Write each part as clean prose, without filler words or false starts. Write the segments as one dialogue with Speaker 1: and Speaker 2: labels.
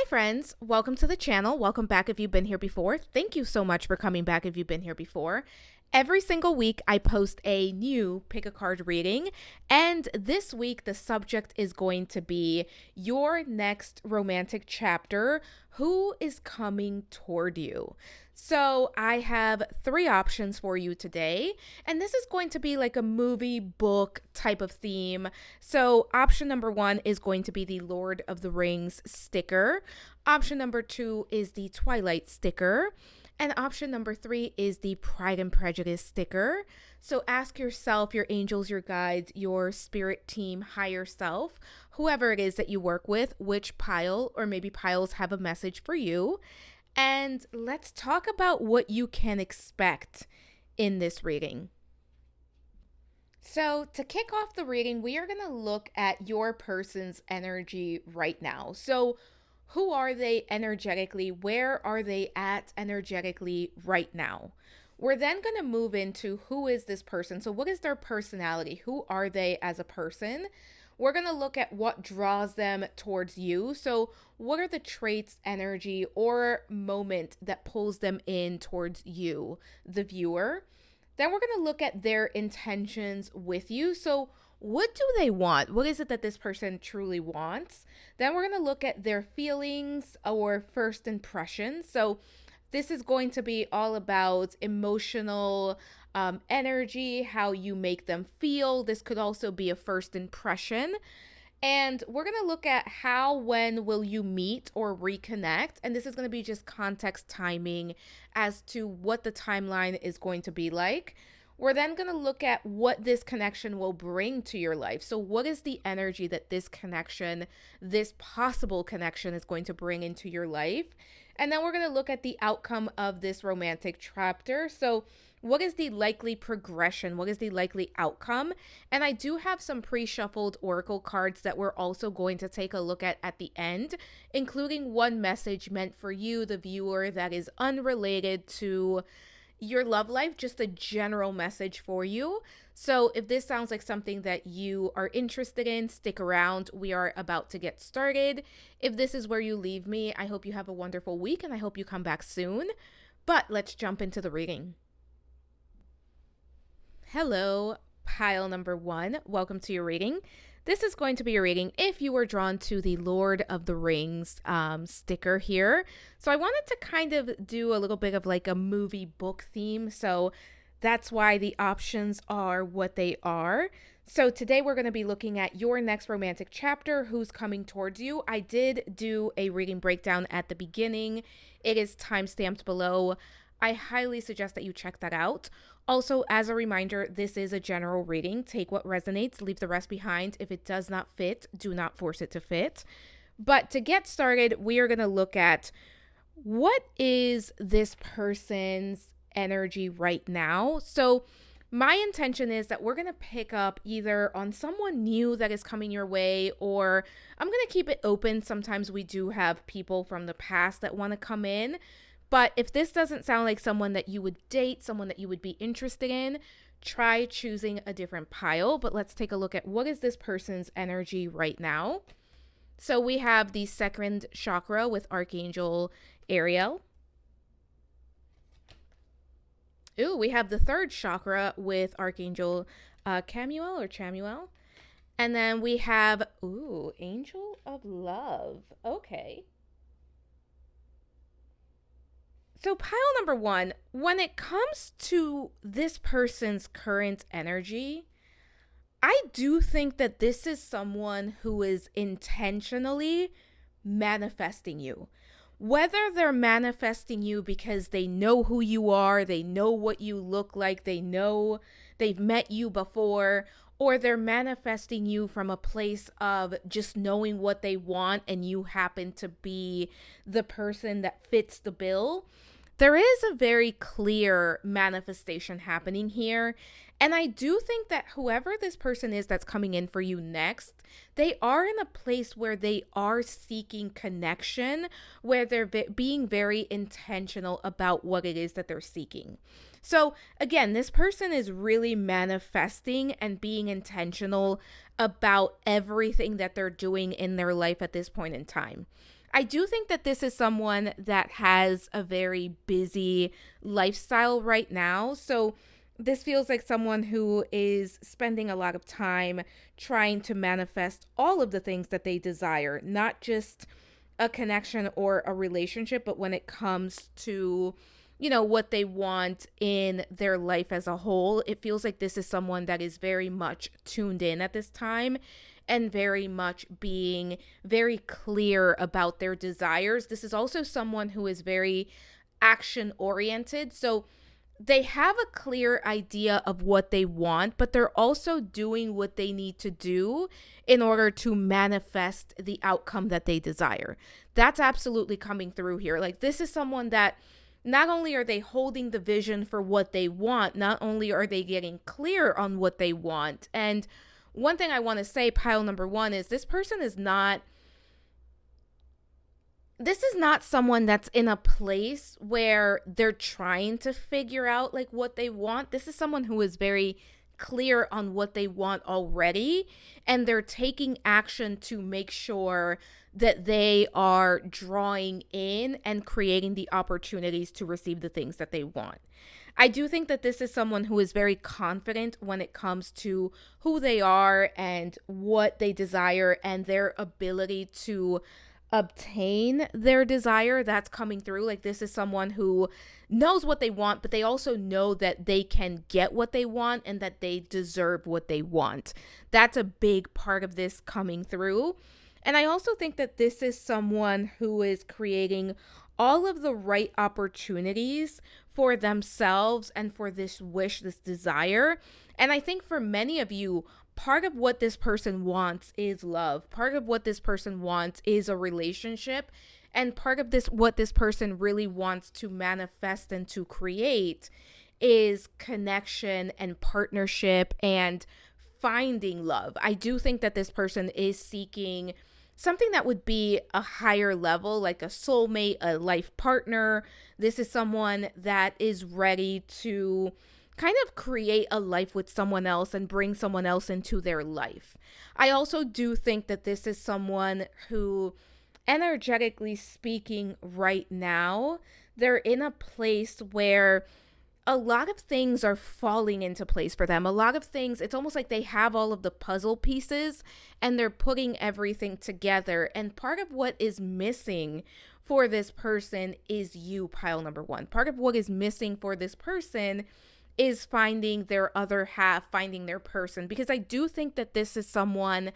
Speaker 1: Hi friends, welcome to the channel. Welcome back if you've been here before. Thank you so much for coming back if you've been here before. Every single week I post a new pick a card reading, and this week the subject is going to be your next romantic chapter. Who is coming toward you? So I have three options for you today, and this is going to be like a movie book type of theme. So option number one is going to be the Lord of the Rings sticker. Option number two is the Twilight sticker. And option number three is the Pride and Prejudice sticker. So ask yourself, your angels, your guides, your spirit team, higher self, whoever it is that you work with, which pile or maybe piles have a message for you. And let's talk about what you can expect in this reading. So to kick off the reading, we are going to look at your person's energy right now. So who are they energetically? Where are they at energetically right now? We're then going to move into who is this person? So what is their personality? Who are they as a person? We're going to look at what draws them towards you. So what are the traits, energy, or moment that pulls them in towards you, the viewer? Then we're going to look at their intentions with you. So what do they want? What is it that this person truly wants? Then we're going to look at their feelings or first impressions. So this is going to be all about emotional energy, how you make them feel. This could also be a first impression. And we're going to look at how, when will you meet or reconnect? And this is going to be just context timing as to what the timeline is going to be like. We're then going to look at what this connection will bring to your life. So what is the energy that this connection, this possible connection is going to bring into your life? And then we're going to look at the outcome of this romantic chapter. So what is the likely progression? What is the likely outcome? And I do have some pre-shuffled oracle cards that we're also going to take a look at the end, including one message meant for you, the viewer, that is unrelated to your love life, just a general message for you. So if this sounds like something that you are interested in, stick around. We are about to get started. If this is where you leave me, I hope you have a wonderful week and I hope you come back soon. But let's jump into the reading. Hello, pile number one. Welcome to your reading. This is going to be a reading if you were drawn to the Lord of the Rings sticker here. So I wanted to kind of do a little bit of like a movie book theme. So that's why the options are what they are. So today we're going to be looking at your next romantic chapter, who's coming towards you. I did do a reading breakdown at the beginning. It is timestamped below. I highly suggest that you check that out. Also, as a reminder, this is a general reading. Take what resonates, leave the rest behind. If it does not fit, do not force it to fit. But to get started, we are going to look at what is this person's energy right now. So my intention is that we're going to pick up either on someone new that is coming your way, or I'm going to keep it open. Sometimes we do have people from the past that want to come in. But if this doesn't sound like someone that you would date, someone that you would be interested in, try choosing a different pile. But let's take a look at what is this person's energy right now. So we have the second chakra with Archangel Ariel. Ooh, we have the third chakra with Archangel Camuel or Chamuel. And then we have, Angel of Love. Okay. So pile number one, when it comes to this person's current energy, I do think that this is someone who is intentionally manifesting you. Whether they're manifesting you because they know who you are, they know what you look like, they know they've met you before, or they're manifesting you from a place of just knowing what they want and you happen to be the person that fits the bill. There is a very clear manifestation happening here. And I do think that whoever this person is that's coming in for you next, they are in a place where they are seeking connection, where they're being very intentional about what it is that they're seeking. So, again, this person is really manifesting and being intentional about everything that they're doing in their life at this point in time. I do think that this is someone that has a very busy lifestyle right now. So, this feels like someone who is spending a lot of time trying to manifest all of the things that they desire, not just a connection or a relationship, but when it comes to, what they want in their life as a whole, it feels like this is someone that is very much tuned in at this time and very much being very clear about their desires. This is also someone who is very action oriented. So they have a clear idea of what they want, but they're also doing what they need to do in order to manifest the outcome that they desire. That's absolutely coming through here. Like, this is someone that not only are they holding the vision for what they want, not only are they getting clear on what they want. And one thing I want to say, pile number one, is this is not someone that's in a place where they're trying to figure out like what they want. This is someone who is very clear on what they want already, and they're taking action to make sure that they are drawing in and creating the opportunities to receive the things that they want. I do think that this is someone who is very confident when it comes to who they are and what they desire and their ability to obtain their desire. That's coming through. Like, this is someone who knows what they want, but they also know that they can get what they want and that they deserve what they want. That's a big part of this coming through. And I also think that this is someone who is creating all of the right opportunities for themselves and for this wish, this desire. And I think for many of you, part of what this person wants is love. Part of what this person wants is a relationship. And part of what this person really wants to manifest and to create is connection and partnership and finding love. I do think that this person is seeking something that would be a higher level, like a soulmate, a life partner. This is someone that is ready to kind of create a life with someone else and bring someone else into their life. I also do think that this is someone who, energetically speaking, right now, they're in a place where a lot of things are falling into place for them. A lot of things, it's almost like they have all of the puzzle pieces and they're putting everything together. And part of what is missing for this person is you, pile number one. Part of what is missing for this person is finding their other half, finding their person. Because I do think that this is someone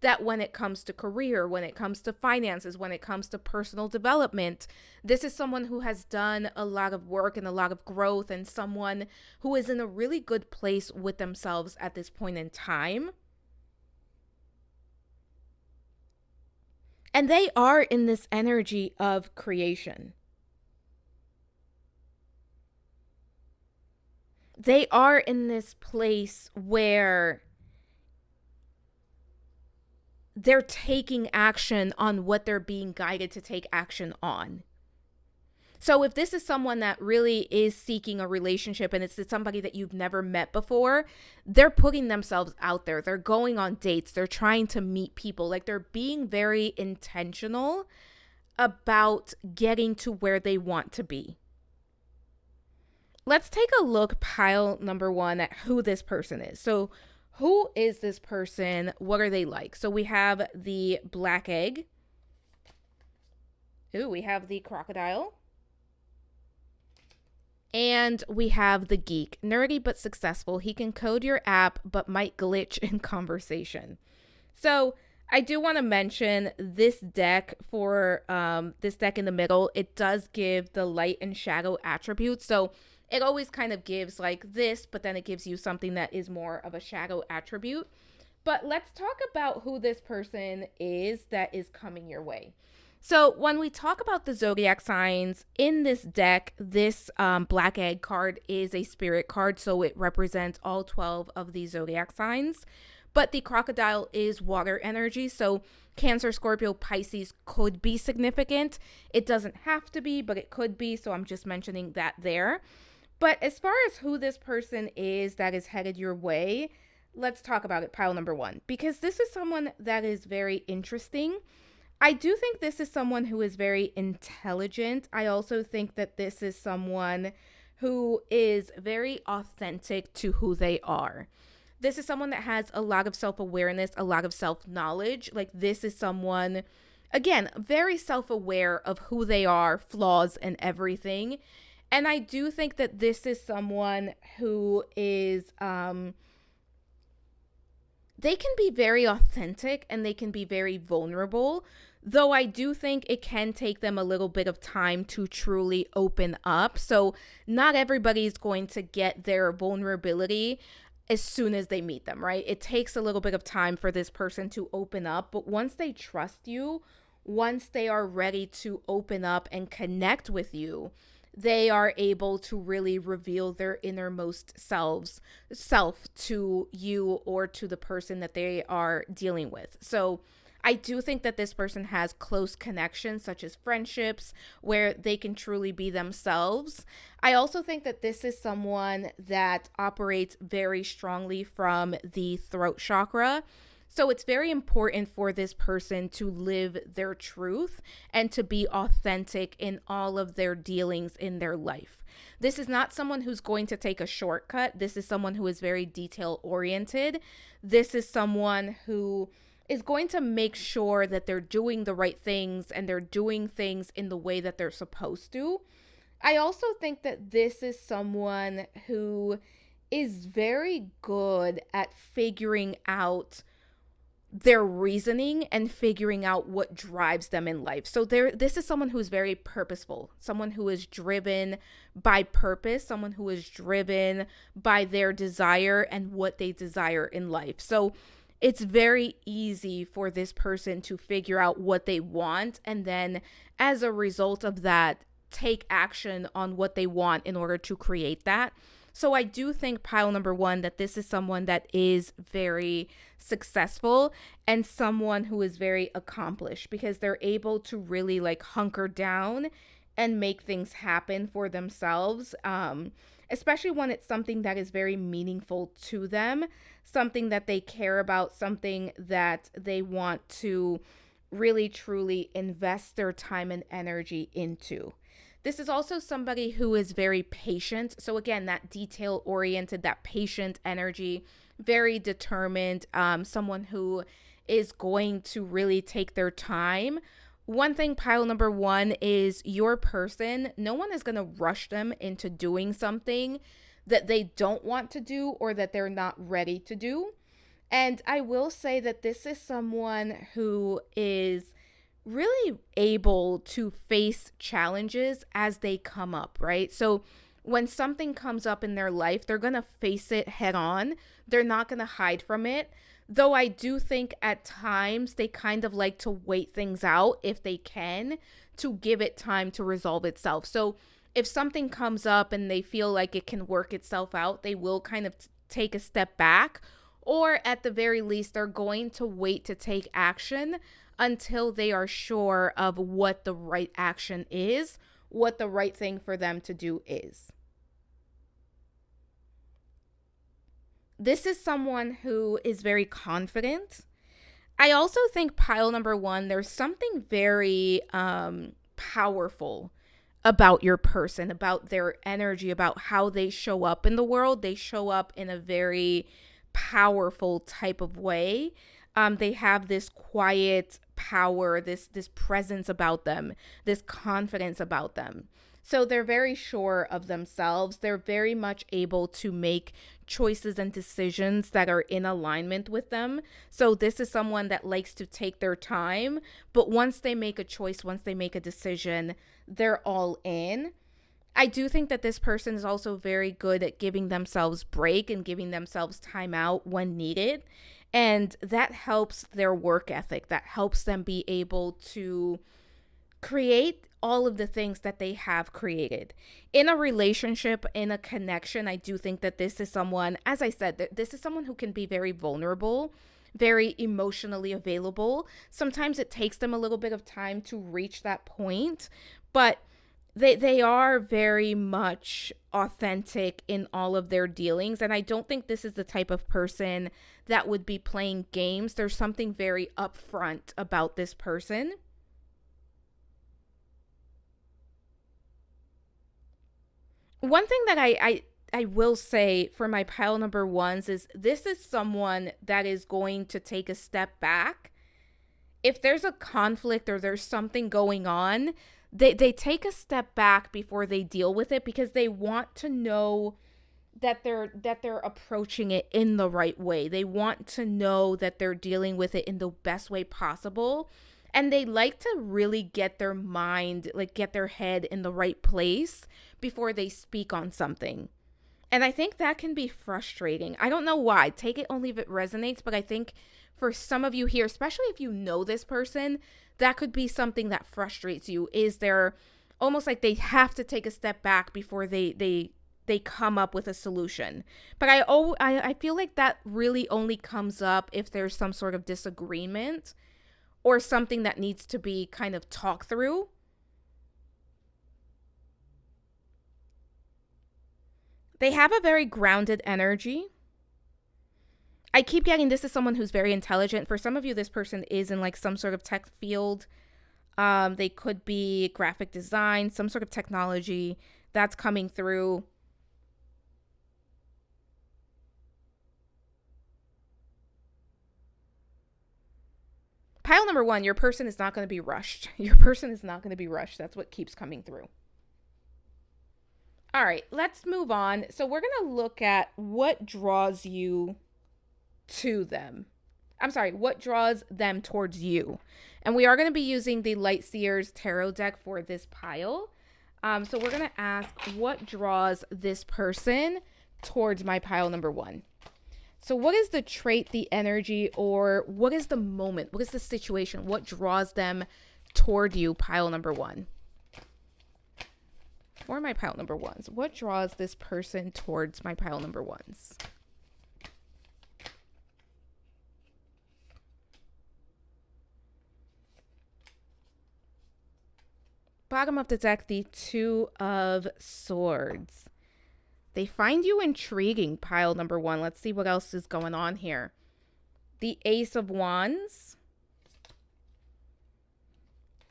Speaker 1: that when it comes to career, when it comes to finances, when it comes to personal development, this is someone who has done a lot of work and a lot of growth, and someone who is in a really good place with themselves at this point in time. And they are in this energy of creation. They are in this place where they're taking action on what they're being guided to take action on. So if this is someone that really is seeking a relationship and it's somebody that you've never met before, they're putting themselves out there. They're going on dates. They're trying to meet people. Like, they're being very intentional about getting to where they want to be. Let's take a look, pile number one, at who this person is. So who is this person? What are they like? So we have the black egg. Ooh, we have the crocodile. And we have the geek. Nerdy but successful. He can code your app but might glitch in conversation. So I do want to mention this deck for this deck in the middle. It does give the light and shadow attributes. So it always kind of gives like this, but then it gives you something that is more of a shadow attribute. But let's talk about who this person is that is coming your way. So when we talk about the zodiac signs in this deck, this black egg card is a spirit card. So it represents all 12 of the zodiac signs. But the crocodile is water energy. So Cancer, Scorpio, Pisces could be significant. It doesn't have to be, but it could be. So I'm just mentioning that there. But as far as who this person is that is headed your way, let's talk about it, pile number one, because this is someone that is very interesting. I do think this is someone who is very intelligent. I also think that this is someone who is very authentic to who they are. This is someone that has a lot of self awareness, a lot of self knowledge. Like, this is someone, again, very self aware of who they are, flaws, and everything. And I do think that this is someone who is, they can be very authentic and they can be very vulnerable. Though I do think it can take them a little bit of time to truly open up. So not everybody's going to get their vulnerability as soon as they meet them, right? It takes a little bit of time for this person to open up. But once they trust you, once they are ready to open up and connect with you, they are able to really reveal their innermost self to you or to the person that they are dealing with. So I do think that this person has close connections, such as friendships, where they can truly be themselves. I also think that this is someone that operates very strongly from the throat chakra. So it's very important for this person to live their truth and to be authentic in all of their dealings in their life. This is not someone who's going to take a shortcut. This is someone who is very detail oriented. This is someone who is going to make sure that they're doing the right things and they're doing things in the way that they're supposed to. I also think that this is someone who is very good at figuring out their reasoning and figuring out what drives them in life. So this is someone who is very purposeful, someone who is driven by purpose, someone who is driven by their desire and what they desire in life. So it's very easy for this person to figure out what they want and then as a result of that, take action on what they want in order to create that. So I do think, pile number one, that this is someone that is very successful and someone who is very accomplished because they're able to really like hunker down and make things happen for themselves, especially when it's something that is very meaningful to them, something that they care about, something that they want to really truly invest their time and energy into. This is also somebody who is very patient. So again, that detail oriented, that patient energy, very determined, someone who is going to really take their time. One thing, pile number one, is your person. No one is going to rush them into doing something that they don't want to do or that they're not ready to do. And I will say that this is someone who is really able to face challenges as they come up, right? So when something comes up in their life, they're going to face it head on. They're not going to hide from it. Though I do think at times they kind of like to wait things out if they can to give it time to resolve itself. So if something comes up and they feel like it can work itself out, they will kind of take a step back, or at the very least, they're going to wait to take action until they are sure of what the right action is, what the right thing for them to do is. This is someone who is very confident. I also think, pile number one, there's something very powerful about your person, about their energy, about how they show up in the world. They show up in a very powerful type of way. They have this quiet power, this presence about them, this confidence about them. So they're very sure of themselves. They're very much able to make choices and decisions that are in alignment with them. So this is someone that likes to take their time, but once they make a choice, once they make a decision, they're all in. I do think that this person is also very good at giving themselves break and giving themselves time out when needed. And that helps their work ethic. That helps them be able to create all of the things that they have created. In a relationship, in a connection, I do think that this is someone, as I said, this is someone who can be very vulnerable, very emotionally available. Sometimes it takes them a little bit of time to reach that point, but They are very much authentic in all of their dealings, and I don't think this is the type of person that would be playing games. There's something very upfront about this person. One thing that I will say for my pile number ones is this is someone that is going to take a step back. If there's a conflict or there's something going on, they take a step back before they deal with it because they want to know that they're approaching it in the right way. They want to know that they're dealing with it in the best way possible. And they like to really get their mind, like get their head in the right place before they speak on something. And I think that can be frustrating. I don't know why. Take it only if it resonates, but I think for some of you here, especially if you know this person, that could be something that frustrates you. Is they're almost like they have to take a step back before they come up with a solution. But I feel like that really only comes up if there's some sort of disagreement or something that needs to be kind of talked through. They have a very grounded energy. I keep getting this is someone who's very intelligent. For some of you, this person is in like some sort of tech field. They could be graphic design, some sort of technology that's coming through. Pile number one, your person is not going to be rushed. Your person is not going to be rushed. That's what keeps coming through. All right, let's move on. So we're going to look at what draws you to them. I'm sorry, what draws them towards you. And we are going to be using the Light Seer's tarot deck for this pile. So we're going to ask what draws this person towards my pile number one. So what is the trait, the energy, or what is the moment? What is the situation? What draws them toward you, pile number one? For my pile number ones, what draws this person towards my pile number ones? Bottom of the deck, the Two of Swords. They find you intriguing, pile number one. Let's see what else is going on here. The Ace of Wands.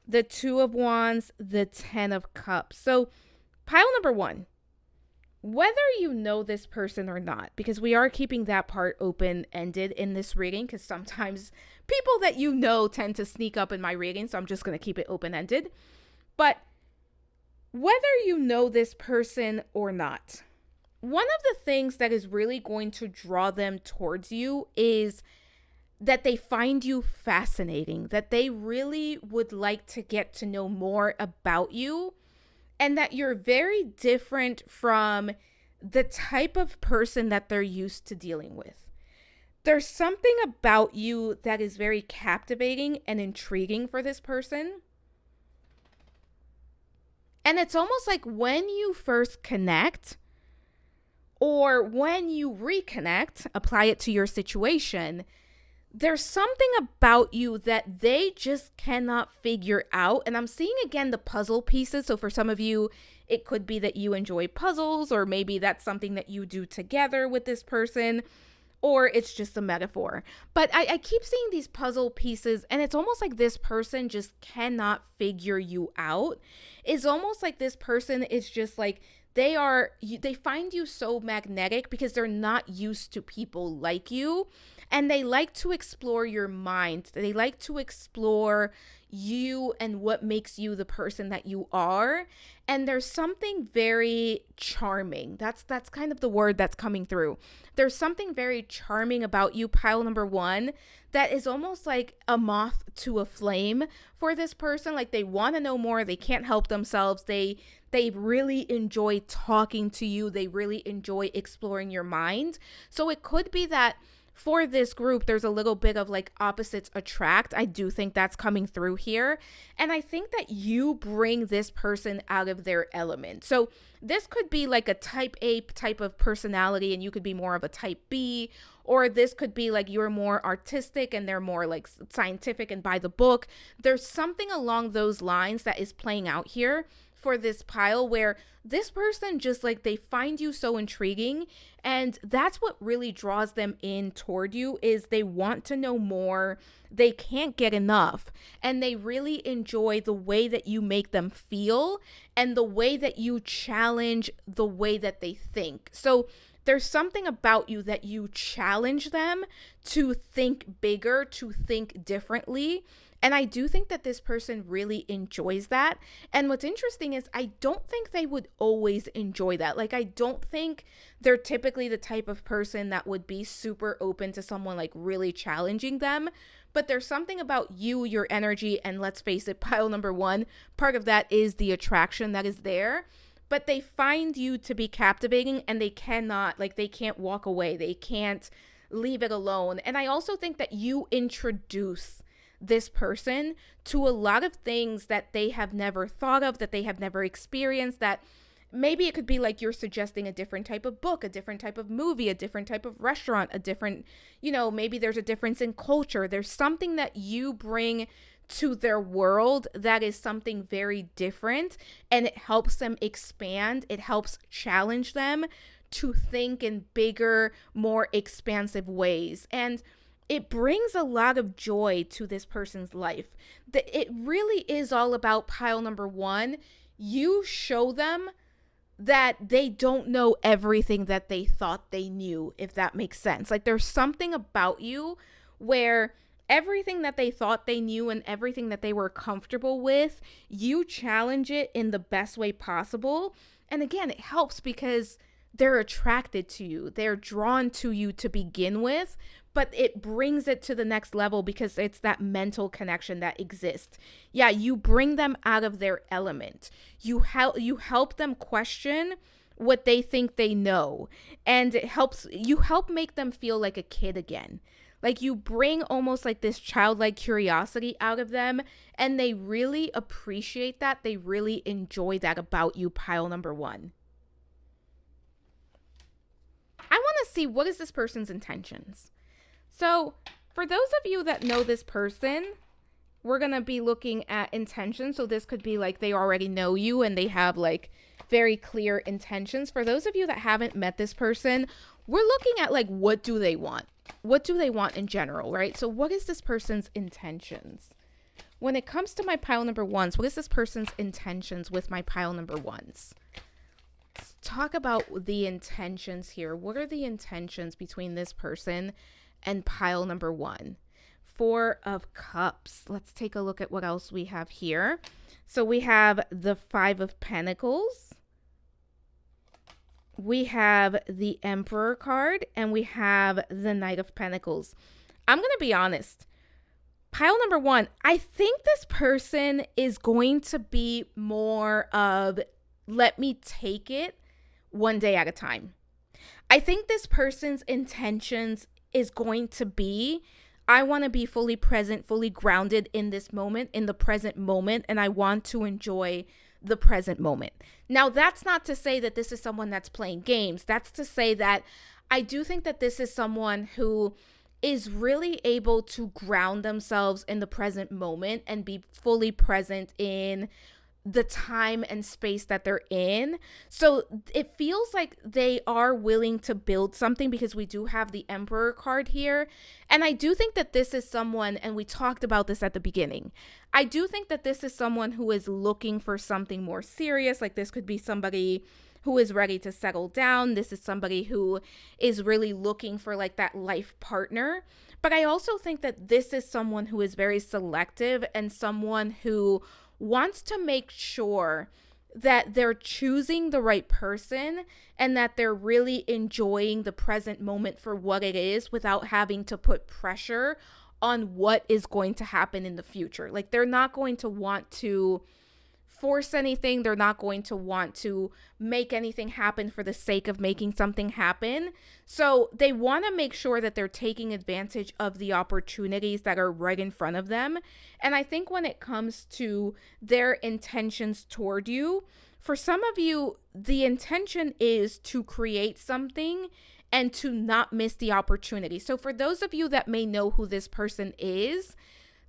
Speaker 1: The Two of Wands. The Ten of Cups. So, pile number one. Whether you know this person or not, because we are keeping that part open-ended in this reading, because sometimes people that you know tend to sneak up in my reading, so I'm just going to keep it open-ended. But whether you know this person or not, one of the things that is really going to draw them towards you is that they find you fascinating, that they really would like to get to know more about you, and that you're very different from the type of person that they're used to dealing with. There's something about you that is very captivating and intriguing for this person. And it's almost like when you first connect or when you reconnect, apply it to your situation, there's something about you that they just cannot figure out. And I'm seeing again the puzzle pieces. So for some of you, it could be that you enjoy puzzles, or maybe that's something that you do together with this person, or it's just a metaphor. But I keep seeing these puzzle pieces, and it's almost like this person just cannot figure you out. It's almost like this person is just like, they find you so magnetic because they're not used to people like you, and they like to explore your mind. They like to explore you and what makes you the person that you are. And there's something very charming. That's kind of the word that's coming through. There's something very charming about you, pile number one, that is almost like a moth to a flame for this person. Like they want to know more. They can't help themselves. They really enjoy talking to you. They really enjoy exploring your mind. So it could be that for this group, there's a little bit of like opposites attract. I do think that's coming through here. And I think that you bring this person out of their element. So this could be like a type A type of personality, and you could be more of a type B, or this could be like you're more artistic and they're more like scientific and by the book. There's something along those lines that is playing out here for this pile where this person just like they find you so intriguing, and that's what really draws them in toward you is they want to know more. They can't get enough, and they really enjoy the way that you make them feel and the way that you challenge the way that they think. So there's something about you that you challenge them to think bigger, to think differently. And I do think that this person really enjoys that. And what's interesting is I don't think they would always enjoy that. Like, I don't think they're typically the type of person that would be super open to someone like really challenging them. But there's something about you, your energy, and let's face it, pile number one, part of that is the attraction that is there. But they find you to be captivating, and they can't walk away. They can't leave it alone. And I also think that you introduce this person to a lot of things that they have never thought of, that they have never experienced, that maybe it could be like you're suggesting a different type of book, a different type of movie, a different type of restaurant, a different, maybe there's a difference in culture. There's something that you bring to their world that is something very different, and it helps them expand. It helps challenge them to think in bigger, more expansive ways. And it brings a lot of joy to this person's life. It really is all about pile number one. You show them that they don't know everything that they thought they knew, if that makes sense. Like, there's something about you where everything that they thought they knew and everything that they were comfortable with, you challenge it in the best way possible. And again, it helps because they're attracted to you. They're drawn to you to begin with, but it brings it to the next level because it's that mental connection that exists. Yeah, you bring them out of their element. You help them question what they think they know, and you help make them feel like a kid again. Like, you bring almost like this childlike curiosity out of them, and they really appreciate that. They really enjoy that about you, pile number one. I want to see, what is this person's intentions? So for those of you that know this person, we're going to be looking at intentions. So this could be like they already know you and they have like very clear intentions. For those of you that haven't met this person, we're looking at like, what do they want? What do they want in general, right? So what is this person's intentions? When it comes to my pile number ones, what is this person's intentions with my pile number ones? Let's talk about the intentions here. What are the intentions between this person and pile number one? Four of Cups. Let's take a look at what else we have here. So we have the Five of Pentacles. We have the Emperor card, and we have the Knight of Pentacles. I'm going to be honest. Pile number one, I think this person is going to be more of, let me take it one day at a time. I think this person's intentions is going to be, I want to be fully present, fully grounded in this moment, in the present moment, and I want to enjoy the present moment. Now, that's not to say that this is someone that's playing games. That's to say that I do think that this is someone who is really able to ground themselves in the present moment and be fully present in the time and space that they're in. So it feels like they are willing to build something because we do have the Emperor card here. And I do think that this is someone, and we talked about this at the beginning, I do think that this is someone who is looking for something more serious. Like, this could be somebody who is ready to settle down. This is somebody who is really looking for like that life partner. But I also think that this is someone who is very selective and someone who wants to make sure that they're choosing the right person and that they're really enjoying the present moment for what it is without having to put pressure on what is going to happen in the future. Like, they're not going to want to force anything. They're not going to want to make anything happen for the sake of making something happen. So they want to make sure that they're taking advantage of the opportunities that are right in front of them. And I think when it comes to their intentions toward you, for some of you, the intention is to create something and to not miss the opportunity. So for those of you that may know who this person is,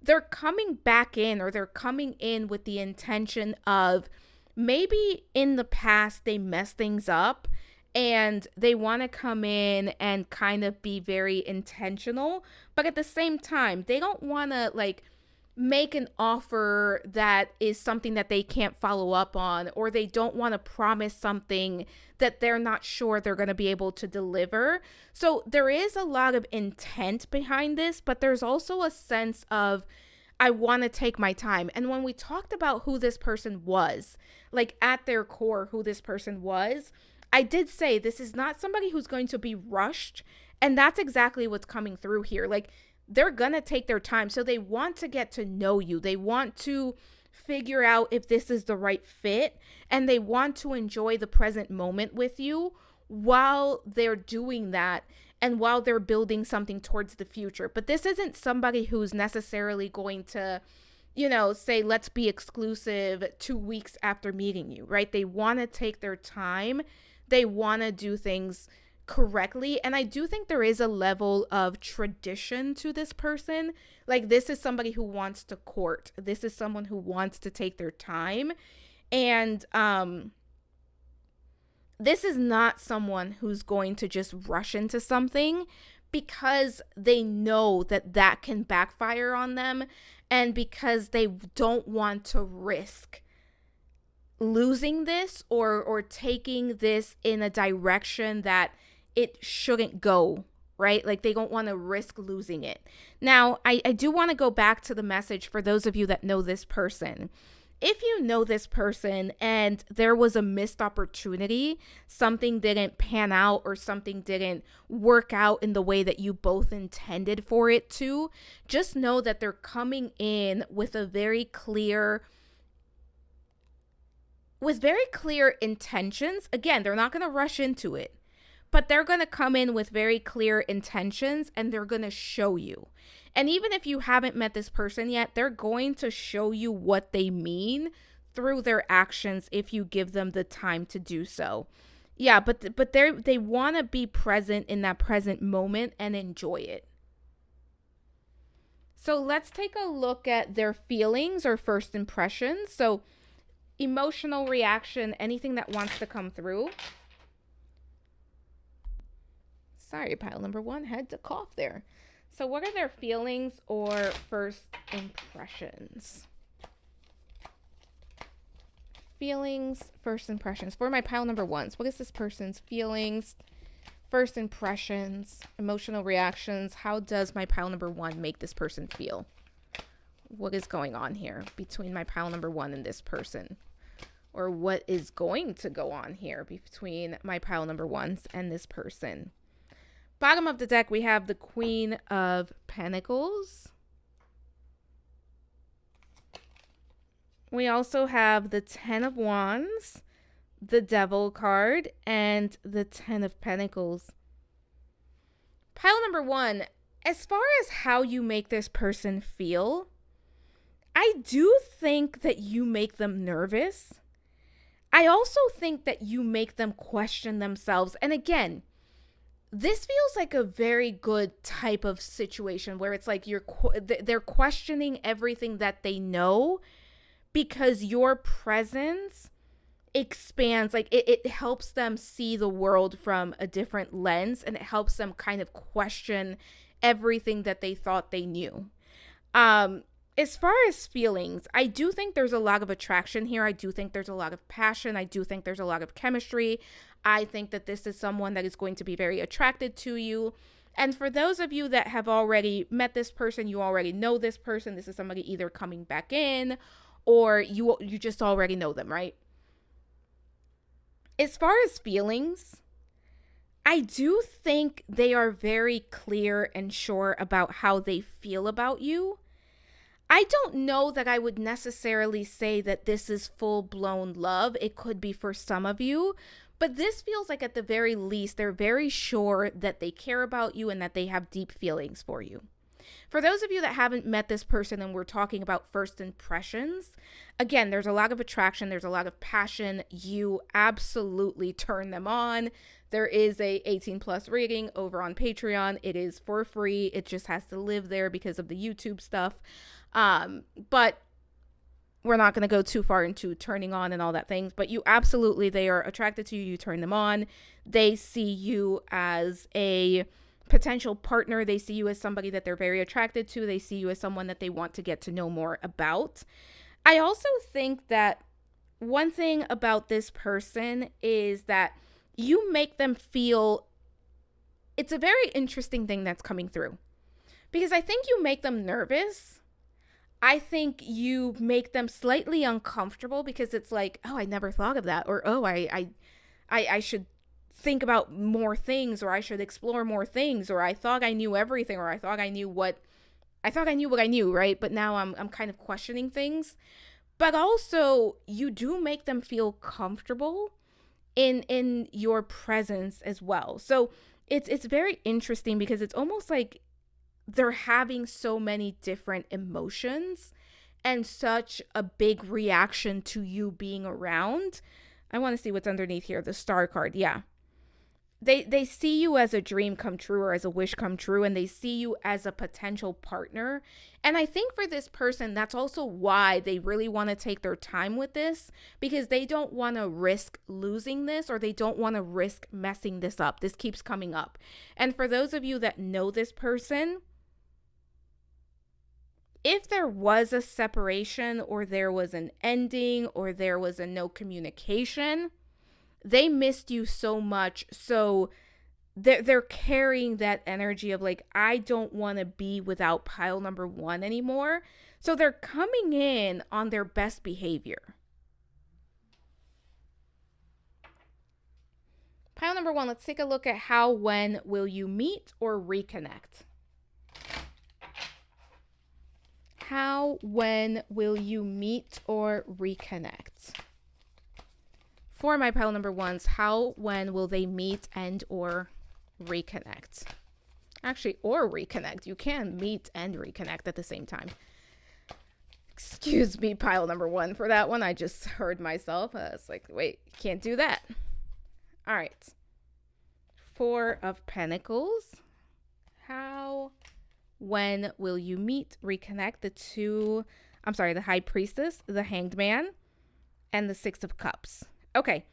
Speaker 1: they're coming back in, or they're coming in with the intention of maybe in the past they messed things up and they want to come in and kind of be very intentional, but at the same time, they don't want to like make an offer that is something that they can't follow up on, or they don't want to promise something that they're not sure they're going to be able to deliver. So there is a lot of intent behind this, but there's also a sense of I want to take my time. And when we talked about who this person was, like at their core, who this person was, I did say this is not somebody who's going to be rushed. And that's exactly what's coming through here. Like they're going to take their time. So they want to get to know you. They want to figure out if this is the right fit. And they want to enjoy the present moment with you while they're doing that and while they're building something towards the future. But this isn't somebody who's necessarily going to, say, let's be exclusive 2 weeks after meeting you, right? They want to take their time. They want to do things correctly. And I do think there is a level of tradition to this person. Like this is somebody who wants to court. This is someone who wants to take their time. And this is not someone who's going to just rush into something because they know that that can backfire on them and because they don't want to risk losing this or taking this in a direction that it shouldn't go, right? Like they don't want to risk losing it. Now, I do want to go back to the message for those of you that know this person. If you know this person and there was a missed opportunity, something didn't pan out or something didn't work out in the way that you both intended for it to, just know that they're coming in with very clear intentions. Again, they're not going to rush into it, but they're going to come in with very clear intentions and they're going to show you. And even if you haven't met this person yet, they're going to show you what they mean through their actions if you give them the time to do so. Yeah, but they want to be present in that present moment and enjoy it. So let's take a look at their feelings or first impressions. So emotional reaction, anything that wants to come through. Sorry, pile number 1 had to cough there. So what are their feelings or first impressions? Feelings, first impressions. For my pile number 1s, what is this person's feelings, first impressions, emotional reactions? How does my pile number 1 make this person feel? What is going on here between my pile number 1 and this person? Or what is going to go on here between my pile number 1s and this person? Bottom of the deck, we have the Queen of Pentacles. We also have the 10 of Wands, the Devil card, and the 10 of Pentacles. Pile number 1, as far as how you make this person feel, I do think that you make them nervous. I also think that you make them question themselves. And again, this feels like a very good type of situation where it's like they're questioning everything that they know because your presence expands, like it helps them see the world from a different lens, and it helps them kind of question everything that they thought they knew. As far as feelings, I do think there's a lot of attraction here. I do think there's a lot of passion. I do think there's a lot of chemistry. I think that this is someone that is going to be very attracted to you. And for those of you that have already met this person, you already know this person. This is somebody either coming back in or you just already know them, right? As far as feelings, I do think they are very clear and sure about how they feel about you. I don't know that I would necessarily say that this is full-blown love. It could be for some of you, but this feels like at the very least, they're very sure that they care about you and that they have deep feelings for you. For those of you that haven't met this person and we're talking about first impressions, again, there's a lot of attraction. There's a lot of passion. You absolutely turn them on. There is a 18 plus rating over on Patreon. It is for free. It just has to live there because of the YouTube stuff. But we're not going to go too far into turning on and all that things, but you absolutely, they are attracted to you. You turn them on. They see you as a potential partner. They see you as somebody that they're very attracted to. They see you as someone that they want to get to know more about. I also think that one thing about this person is that you make them feel, it's a very interesting thing that's coming through, because I think you make them nervous. I think you make them slightly uncomfortable because it's like, oh, I never thought of that. Or, oh, I should think about more things, or I should explore more things, or I thought I knew everything, or I thought I knew what I knew, right? But now I'm kind of questioning things. But also, you do make them feel comfortable in your presence as well. So it's very interesting because it's almost like they're having so many different emotions and such a big reaction to you being around. I want to see what's underneath here. The star card. Yeah. They see you as a dream come true, or as a wish come true, and they see you as a potential partner. And I think for this person, that's also why they really want to take their time with this, because they don't want to risk losing this, or they don't want to risk messing this up. This keeps coming up. And for those of you that know this person, if there was a separation, or there was an ending, or there was a no communication, they missed you so much. So they're carrying that energy of like, I don't want to be without pile number one anymore. So they're coming in on their best behavior. Pile number one, let's take a look at how, when will you meet or reconnect? How, when will you meet or reconnect? For my pile number ones, how, when will they meet and or reconnect? Actually, or reconnect. You can meet and reconnect at the same time. Excuse me, pile number one, for that one. I just heard myself. It's like, wait, can't do that. All right. Four of Pentacles. How, when will you meet, reconnect? The High Priestess, the Hanged Man, and the Six of Cups. Okay,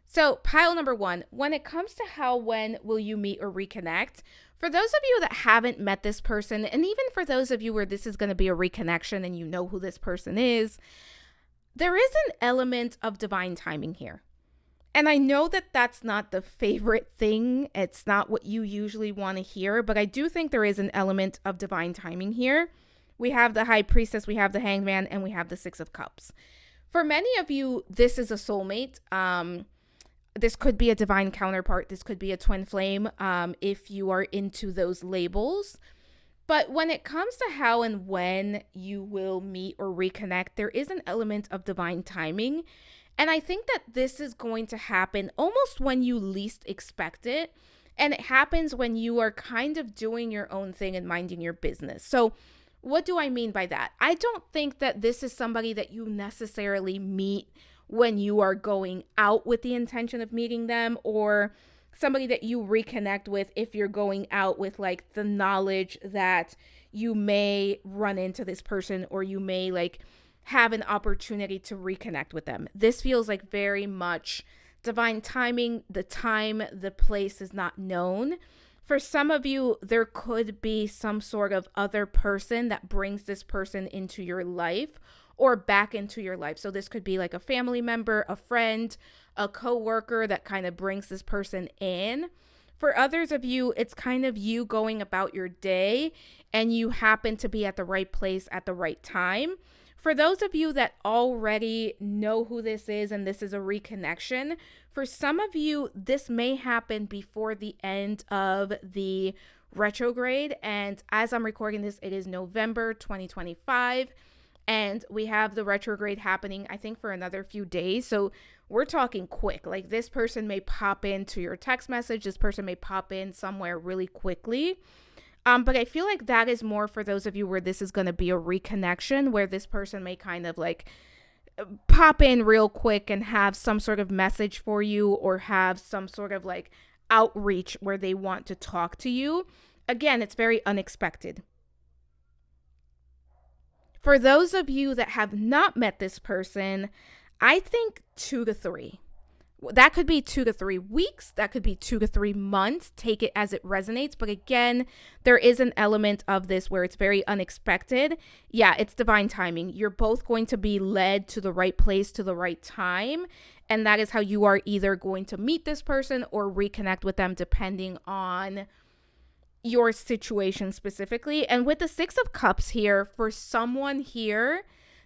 Speaker 1: so pile number one, when it comes to how, when will you meet or reconnect, for those of you that haven't met this person, and even for those of you where this is going to be a reconnection and you know who this person is, there is an element of divine timing here. And I know that that's not the favorite thing. It's not what you usually want to hear, but I do think there is an element of divine timing here. We have the High Priestess, we have the Hanged Man, and we have the Six of Cups. For many of you, this is a soulmate. This could be a divine counterpart. This could be a twin flame, if you are into those labels. But when it comes to how and when you will meet or reconnect, there is an element of divine timing. And I think that this is going to happen almost when you least expect it. And it happens when you are kind of doing your own thing and minding your business. So what do I mean by that? I don't think that this is somebody that you necessarily meet when you are going out with the intention of meeting them, or somebody that you reconnect with if you're going out with like the knowledge that you may run into this person, or you may like have an opportunity to reconnect with them. This feels like very much divine timing. The time, the place is not known. For some of you, there could be some sort of other person that brings this person into your life or back into your life. So this could be like a family member, a friend, a coworker that kind of brings this person in. For others of you, it's kind of you going about your day and you happen to be at the right place at the right time. For those of you that already know who this is and this is a reconnection, for some of you, this may happen before the end of the retrograde. And as I'm recording this, it is November 2025. And we have the retrograde happening, I think, for another few days. So we're talking quick. Like, this person may pop into your text message. This person may pop in somewhere really quickly. But I feel like that is more for those of you where this is going to be a reconnection, where this person may kind of like pop in real quick and have some sort of message for you, or have some sort of like outreach where they want to talk to you. Again, it's very unexpected. For those of you that have not met this person, I think 2 to 3. That could be 2 to 3 weeks. That could be 2 to 3 months. Take it as it resonates. But again, there is an element of this where it's very unexpected. Yeah, it's divine timing. You're both going to be led to the right place to the right time. And that is how you are either going to meet this person or reconnect with them, depending on your situation specifically. And with the 6 of Cups here, for someone here,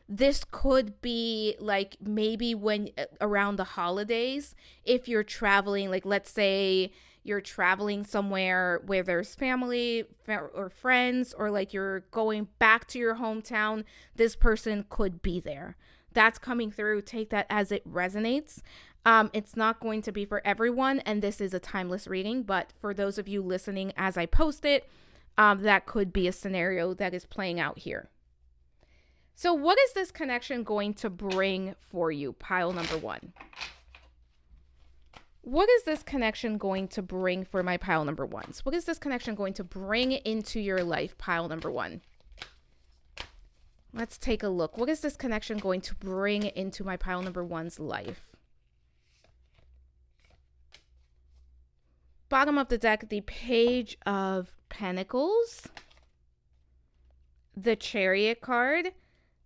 Speaker 1: this could be like maybe when around the holidays, if you're traveling, like let's say you're traveling somewhere where there's family or friends, or like you're going back to your hometown, this person could be there. That's coming through. Take that as it resonates. It's not going to be for everyone, and this is a timeless reading, but for those of you listening as I post it, that could be a scenario that is playing out here. So what is this connection going to bring for you, pile number 1? What is this connection going to bring for my pile number 1s? What is this connection going to bring into your life, pile number 1? Let's take a look. What is this connection going to bring into my pile number 1's life? Bottom of the deck, the Page of Pentacles, the Chariot card,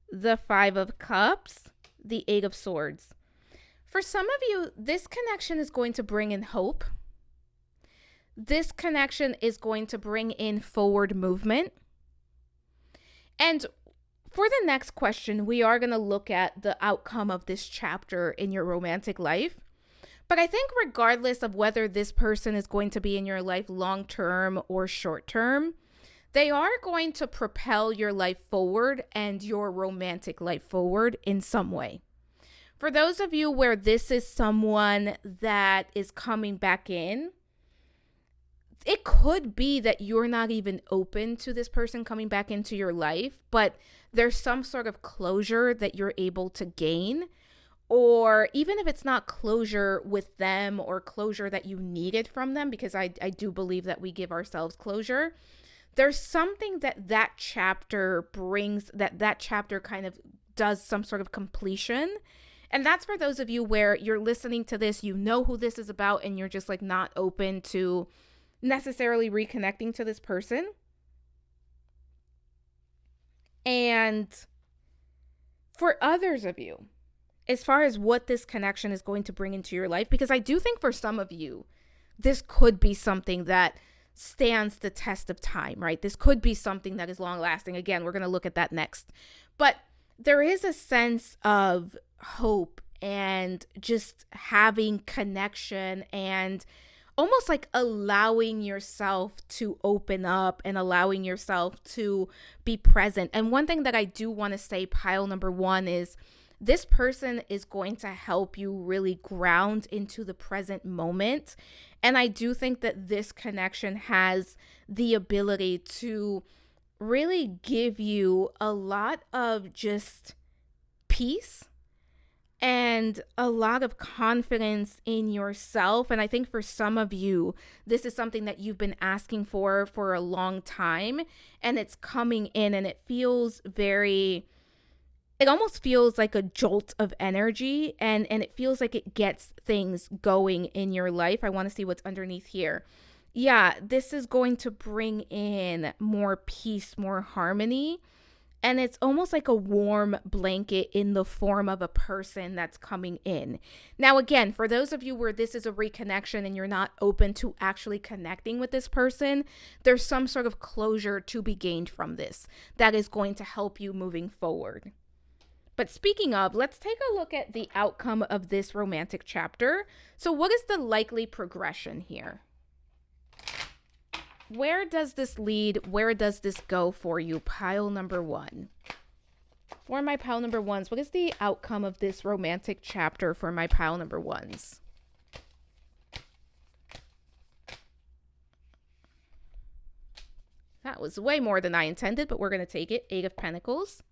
Speaker 1: the 5 of Cups, the 8 of Swords. For some of you, this connection is going to bring in hope. This connection is going to bring in forward movement. And for the next question, we are going to look at the outcome of this chapter in your romantic life. But I think regardless of whether this person is going to be in your life long-term or short-term, they are going to propel your life forward and your romantic life forward in some way. For those of you where this is someone that is coming back in, it could be that you're not even open to this person coming back into your life, but there's some sort of closure that you're able to gain. Or even if it's not closure with them or closure that you needed from them, because I do believe that we give ourselves closure, there's something that chapter brings, that chapter kind of does some sort of completion. And that's for those of you where you're listening to this, you know who this is about, and you're just like not open to necessarily reconnecting to this person. And for others of you, as far as what this connection is going to bring into your life, because I do think for some of you, this could be something that stands the test of time, right? This could be something that is long lasting. Again, we're going to look at that next. But there is a sense of hope and just having connection and almost like allowing yourself to open up and allowing yourself to be present. And one thing that I do want to say, pile number 1, is this person is going to help you really ground into the present moment. And I do think that this connection has the ability to really give you a lot of just peace and a lot of confidence in yourself. And I think for some of you, this is something that you've been asking for a long time, and it's coming in, and it almost feels like a jolt of energy, and it feels like it gets things going in your life. I want to see what's underneath here. Yeah, this is going to bring in more peace, more harmony. And it's almost like a warm blanket in the form of a person that's coming in. Now, again, for those of you where this is a reconnection and you're not open to actually connecting with this person, there's some sort of closure to be gained from this that is going to help you moving forward. But speaking of, let's take a look at the outcome of this romantic chapter. So what is the likely progression here? Where does this lead? Where does this go for you, pile number 1? For my pile number 1s, what is the outcome of this romantic chapter for my pile number 1s? That was way more than I intended, but we're going to take it. 8 of Pentacles.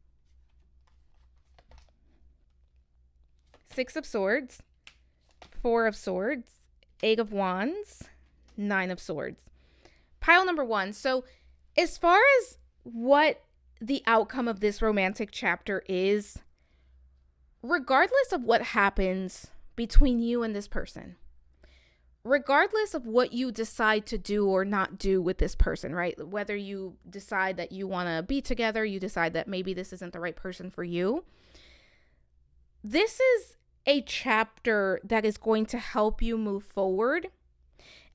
Speaker 1: 6 of Swords. 4 of Swords. 8 of Wands. 9 of Swords. Pile number 1. So as far as what the outcome of this romantic chapter is, regardless of what happens between you and this person, regardless of what you decide to do or not do with this person, right? Whether you decide that you want to be together, you decide that maybe this isn't the right person for you, this is a chapter that is going to help you move forward.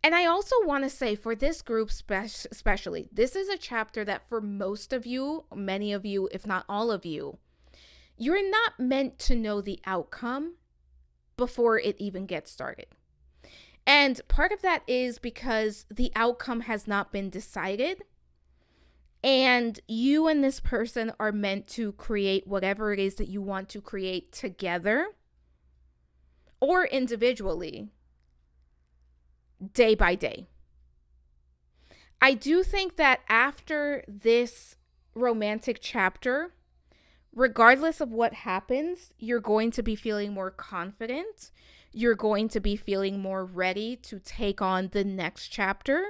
Speaker 1: And I also want to say, for this group especially, this is a chapter that for most of you, many of you, if not all of you, you're not meant to know the outcome before it even gets started. And part of that is because the outcome has not been decided. And you and this person are meant to create whatever it is that you want to create together or individually, day by day. I do think that after this romantic chapter, regardless of what happens, you're going to be feeling more confident. You're going to be feeling more ready to take on the next chapter.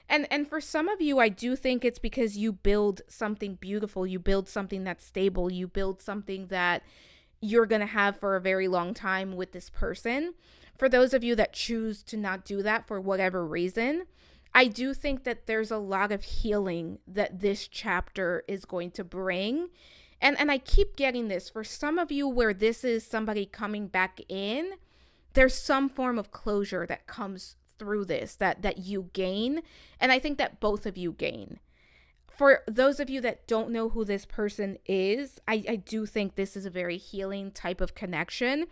Speaker 1: And for some of you, I do think it's because you build something beautiful. You build something that's stable. You build something that you're going to have for a very long time with this person. For those of you that choose to not do that for whatever reason, I do think that there's a lot of healing that this chapter is going to bring. And I keep getting this. For some of you where this is somebody coming back in, there's some form of closure that comes through this that you gain. And I think that both of you gain. For those of you that don't know who this person is, I do think this is a very healing type of connection.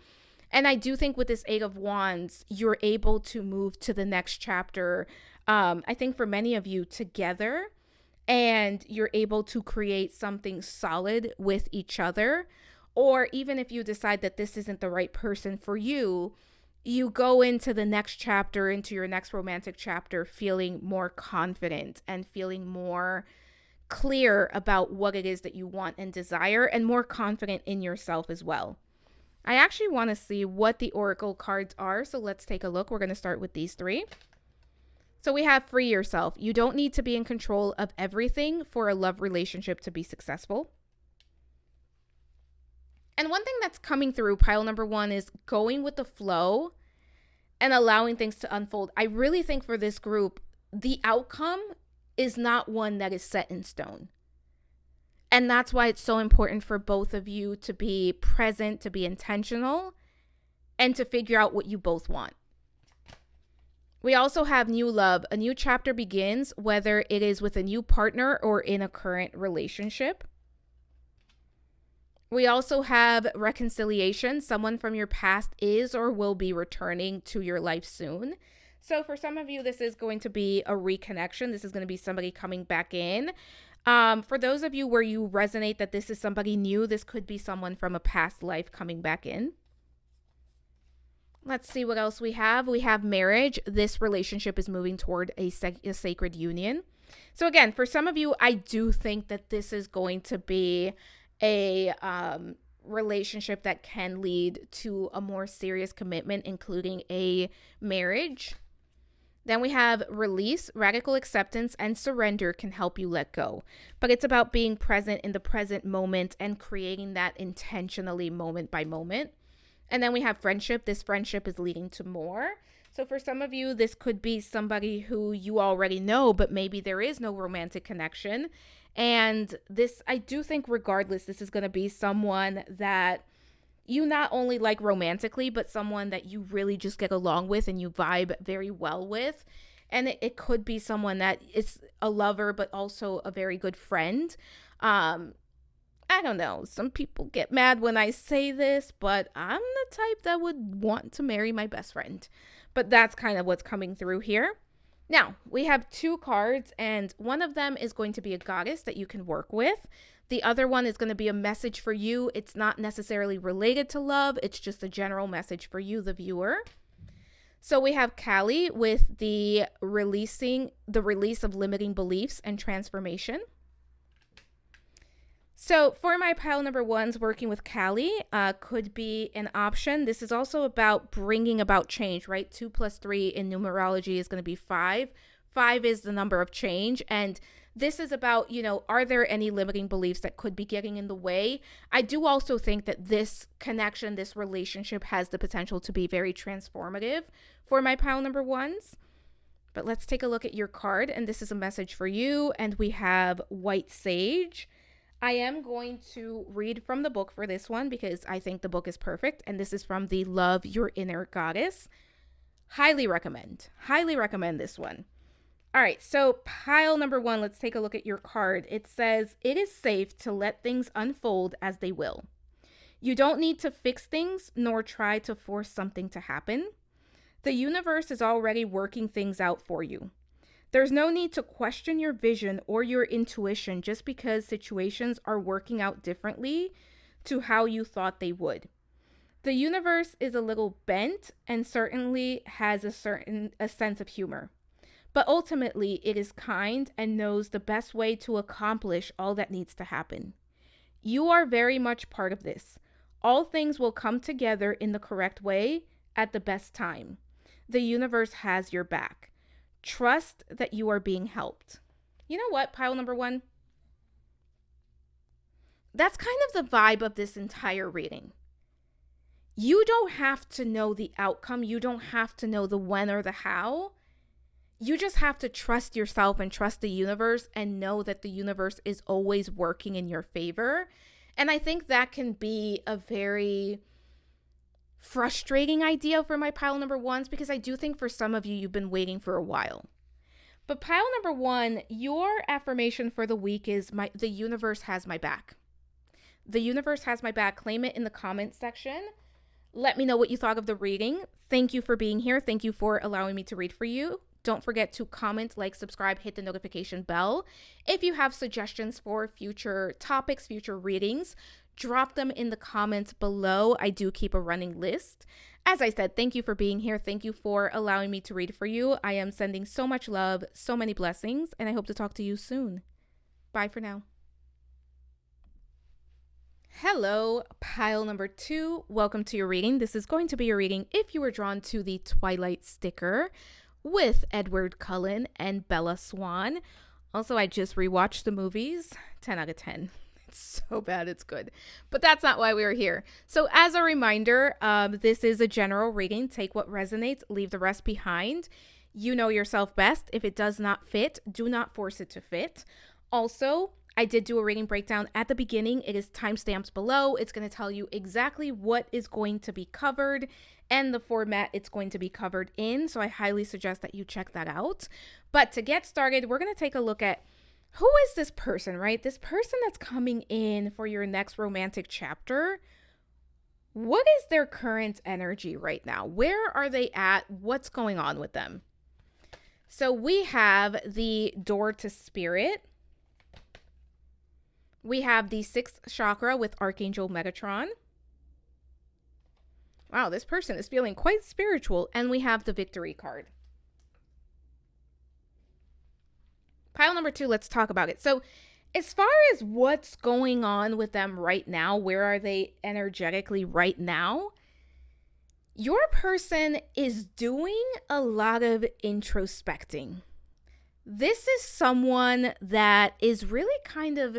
Speaker 1: And I do think with this Eight of Wands, you're able to move to the next chapter, I think for many of you together, and you're able to create something solid with each other. Or even if you decide that this isn't the right person for you, you go into the next chapter, into your next romantic chapter, feeling more confident and feeling more clear about what it is that you want and desire, and more confident in yourself as well. I actually want to see what the oracle cards are, so let's take a look. We're going to start with these three. So we have free yourself. You don't need to be in control of everything for a love relationship to be successful. And one thing that's coming through pile number one is going with the flow and allowing things to unfold. I really think for this group, the outcome is not one that is set in stone. And that's why it's so important for both of you to be present, to be intentional, and to figure out what you both want. We also have new love. A new chapter begins, whether it is with a new partner or in a current relationship. We also have reconciliation. Someone from your past is or will be returning to your life soon. So for some of you, this is going to be a reconnection. This is going to be somebody coming back in. For those of you where you resonate that this is somebody new, this could be someone from a past life coming back in. Let's see what else we have. We have marriage. This relationship is moving toward a sacred union. So again, for some of you, I do think that this is going to be a relationship that can lead to a more serious commitment, including a marriage. Then we have release, radical acceptance, and surrender can help you let go. But it's about being present in the present moment and creating that intentionally moment by moment. And then we have friendship. This friendship is leading to more. So for some of you, this could be somebody who you already know, but maybe there is no romantic connection. And this, I do think regardless, this is going to be someone that you not only like romantically, but someone that you really just get along with and you vibe very well with. And it could be someone that is a lover, but also a very good friend. I don't know. Some people get mad when I say this, but I'm the type that would want to marry my best friend. But that's kind of what's coming through here. Now, we have two cards, and one of them is going to be a goddess that you can work with. The other one is going to be a message for you. It's not necessarily related to love. It's just a general message for you, the viewer. So we have Kali with the release of limiting beliefs and transformation. So for my pile number ones, working with Kali could be an option. This is also about bringing about change, right? 2 + 3 in numerology is going to be 5. 5 is the number of change. And This is about, are there any limiting beliefs that could be getting in the way? I do also think that this connection, this relationship has the potential to be very transformative for my pile number ones. But let's take a look at your card, and this is a message for you, and we have White Sage. I am going to read from the book for this one because I think the book is perfect, and this is from the Love Your Inner Goddess. Highly recommend this one. All right, so pile number one, let's take a look at your card. It says, it is safe to let things unfold as they will. You don't need to fix things nor try to force something to happen. The universe is already working things out for you. There's no need to question your vision or your intuition just because situations are working out differently to how you thought they would. The universe is a little bent and certainly has a sense of humor. But ultimately, it is kind and knows the best way to accomplish all that needs to happen. You are very much part of this. All things will come together in the correct way at the best time. The universe has your back. Trust that you are being helped. You know what, pile number one? That's kind of the vibe of this entire reading. You don't have to know the outcome. You don't have to know the when or the how. You just have to trust yourself and trust the universe and know that the universe is always working in your favor. And I think that can be a very frustrating idea for my pile number ones, because I do think for some of you, you've been waiting for a while. But pile number one, your affirmation for the week is the universe has my back. The universe has my back. Claim it in the comments section. Let me know what you thought of the reading. Thank you for being here. Thank you for allowing me to read for you. Don't forget to comment, like, subscribe, hit the notification bell. If you have suggestions for future topics, future readings, drop them in the comments below. I do keep a running list. As I said, thank you for being here. Thank you for allowing me to read for you. I am sending so much love, so many blessings, and I hope to talk to you soon. Bye for now. Hello, pile number two. Welcome to your reading. This is going to be your reading if you were drawn to the Twilight sticker with Edward Cullen and Bella Swan. Also, I just rewatched the movies. 10 out of 10. It's so bad, it's good. But that's not why we are here. So as a reminder, this is a general reading. Take what resonates, leave the rest behind. You know yourself best. If it does not fit, do not force it to fit. Also, I did do a reading breakdown at the beginning. It is timestamps below. It's going to tell you exactly what is going to be covered and the format it's going to be covered in. So I highly suggest that you check that out. But to get started, we're going to take a look at who is this person, right? This person that's coming in for your next romantic chapter. What is their current energy right now? Where are they at? What's going on with them? So we have the door to spirit. We have the 6th chakra with Archangel Metatron. Wow, this person is feeling quite spiritual. And we have the victory card. Pile number two, let's talk about it. So as far as what's going on with them right now, where are they energetically right now? Your person is doing a lot of introspecting. This is someone that is really kind of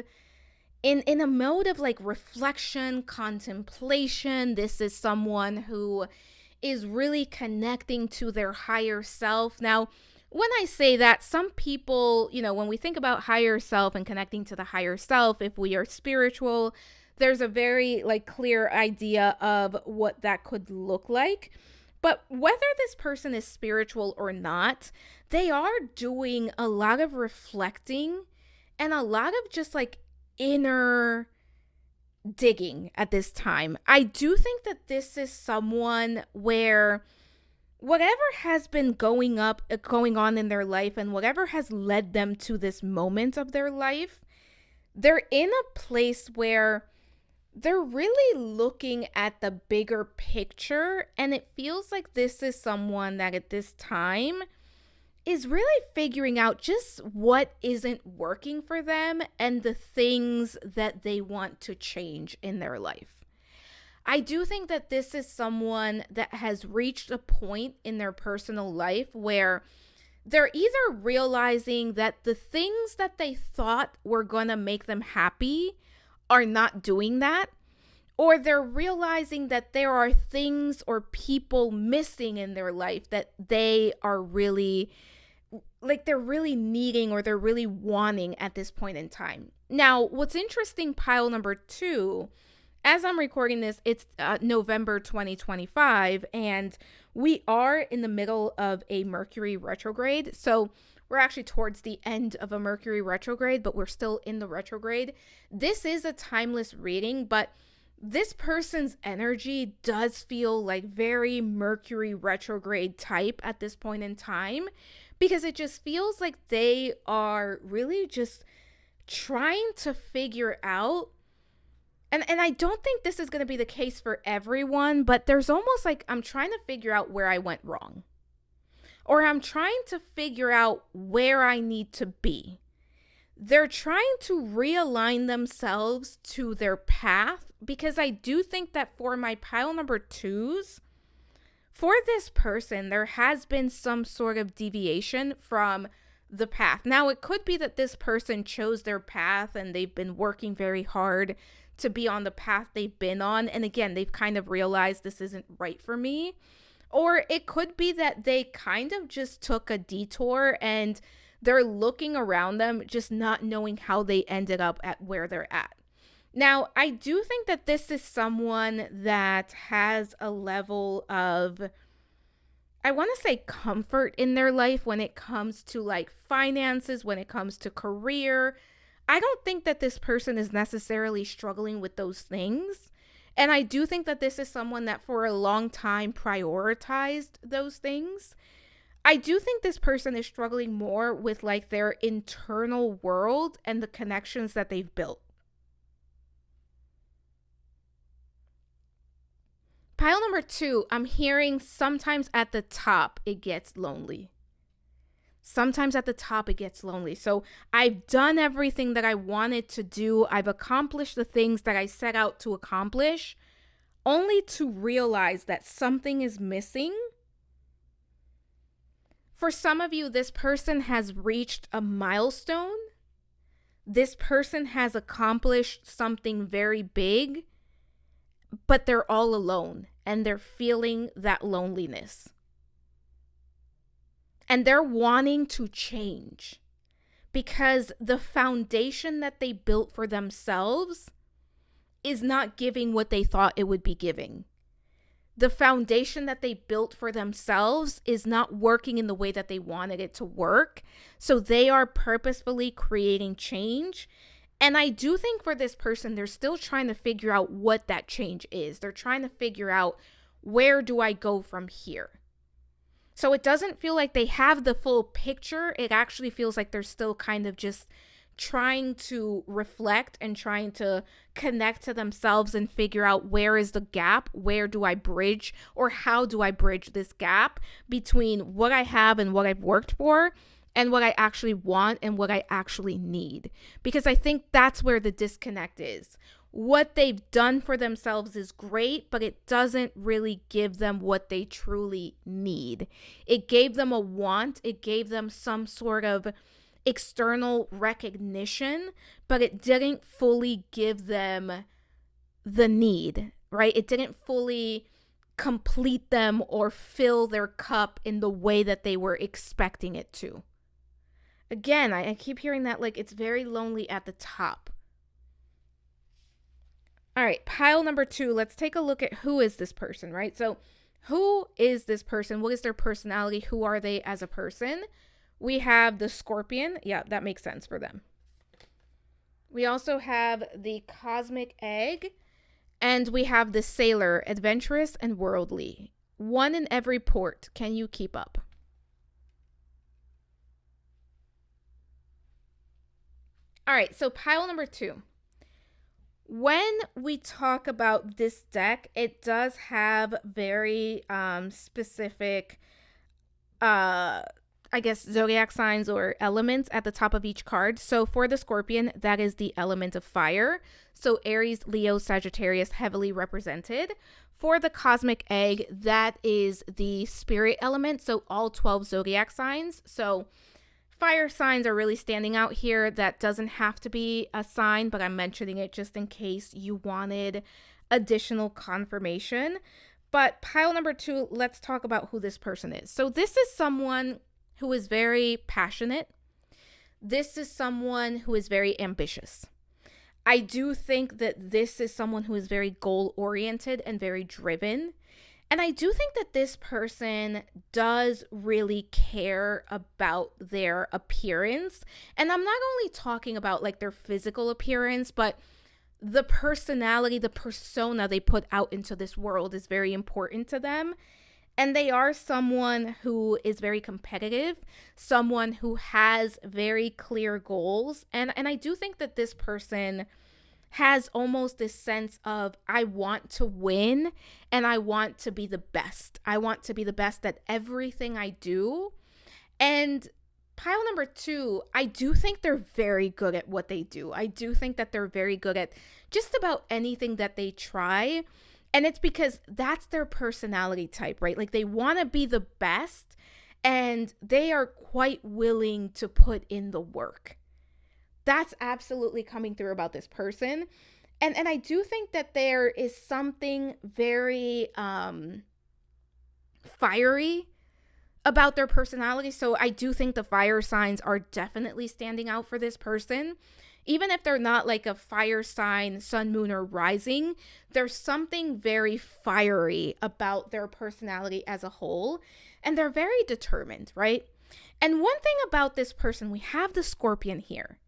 Speaker 1: in a mode of like reflection, contemplation. This is someone who is really connecting to their higher self. Now, when I say that, some people, when we think about higher self and connecting to the higher self, if we are spiritual, there's a very clear idea of what that could look like. But whether this person is spiritual or not, they are doing a lot of reflecting and a lot of just inner digging at this time. I do think that this is someone where whatever has been going on in their life and whatever has led them to this moment of their life, they're in a place where they're really looking at the bigger picture. And it feels like this is someone that at this time is really figuring out just what isn't working for them and the things that they want to change in their life. I do think that this is someone that has reached a point in their personal life where They're either realizing that the things that they thought were going to make them happy are not doing that, or they're realizing that there are things or people missing in their life that they are really, like, they're really needing or they're really wanting at this point in time. Now, what's interesting, pile number 2, as I'm recording this, it's November 2025, and we are in the middle of a Mercury retrograde. So we're actually towards the end of a Mercury retrograde, but we're still in the retrograde. This is a timeless reading, but this person's energy does feel like very Mercury retrograde type at this point in time, because it just feels like they are really just trying to figure out. And I don't think this is going to be the case for everyone, but there's almost like I'm trying to figure out where I went wrong. Or I'm trying to figure out where I need to be. They're trying to realign themselves to their path, because I do think that for my pile number 2s, for this person, there has been some sort of deviation from the path. Now, it could be that this person chose their path and they've been working very hard to be on the path they've been on. And again, they've kind of realized this isn't right for me. Or it could be that they kind of just took a detour and they're looking around them, just not knowing how they ended up at where they're at. Now, I do think that this is someone that has a level of, I want to say, comfort in their life when it comes to like finances, when it comes to career. I don't think that this person is necessarily struggling with those things. And I do think that this is someone that for a long time prioritized those things. I do think this person is struggling more with like their internal world and the connections that they've built. Pile number 2, I'm hearing sometimes at the top it gets lonely. Sometimes at the top it gets lonely. So I've done everything that I wanted to do. I've accomplished the things that I set out to accomplish, only to realize that something is missing. For some of you, this person has reached a milestone. This person has accomplished something very big, but they're all alone and they're feeling that loneliness. And they're wanting to change because the foundation that they built for themselves is not giving what they thought it would be giving. The foundation that they built for themselves is not working in the way that they wanted it to work. So they are purposefully creating change. And I do think for this person, they're still trying to figure out what that change is. They're trying to figure out, where do I go from here? So it doesn't feel like they have the full picture. It actually feels like they're still kind of just trying to reflect and trying to connect to themselves and figure out, where is the gap? Where do I bridge, or how do I bridge this gap between what I have and what I've worked for and what I actually want and what I actually need? Because I think that's where the disconnect is. What they've done for themselves is great, but it doesn't really give them what they truly need. It gave them a want. It gave them some sort of external recognition, but it didn't fully give them the need, right? It didn't fully complete them or fill their cup in the way that they were expecting it to. Again, I keep hearing that, like, it's very lonely at the top. All right, pile number 2, let's take a look at who is this person, right? So who is this person? What is their personality? Who are they as a person? We have the Scorpion. Yeah, that makes sense for them. We also have the Cosmic Egg. And we have the Sailor, adventurous and worldly. One in every port. Can you keep up? All right, so pile number 2. When we talk about this deck, it does have very specific, I guess, zodiac signs or elements at the top of each card. So for the Scorpion, that is the element of fire. So Aries, Leo, Sagittarius, heavily represented. for the cosmic egg, that is the spirit element. So all 12 zodiac signs. So fire signs are really standing out here. That doesn't have to be a sign, but I'm mentioning it just in case you wanted additional confirmation. But pile number 2, let's talk about who this person is. So this is someone who is very passionate. This is someone who is very ambitious. I do think that this is someone who is very goal-oriented and very driven. And I do think that this person does really care about their appearance. And I'm not only talking about like their physical appearance, but the personality, the persona they put out into this world is very important to them. And they are someone who is very competitive, someone who has very clear goals. And I do think that this person has almost this sense of, I want to win and I want to be the best. I want to be the best at everything I do. And pile number 2, I do think they're very good at what they do. I do think that they're very good at just about anything that they try. And it's because that's their personality type, right? Like they want to be the best and they are quite willing to put in the work. That's absolutely coming through about this person. And I do think that there is something very fiery about their personality. So I do think the fire signs are definitely standing out for this person. Even if they're not like a fire sign, sun, moon, or rising, there's something very fiery about their personality as a whole. And they're very determined, right? And one thing about this person, we have the Scorpion here.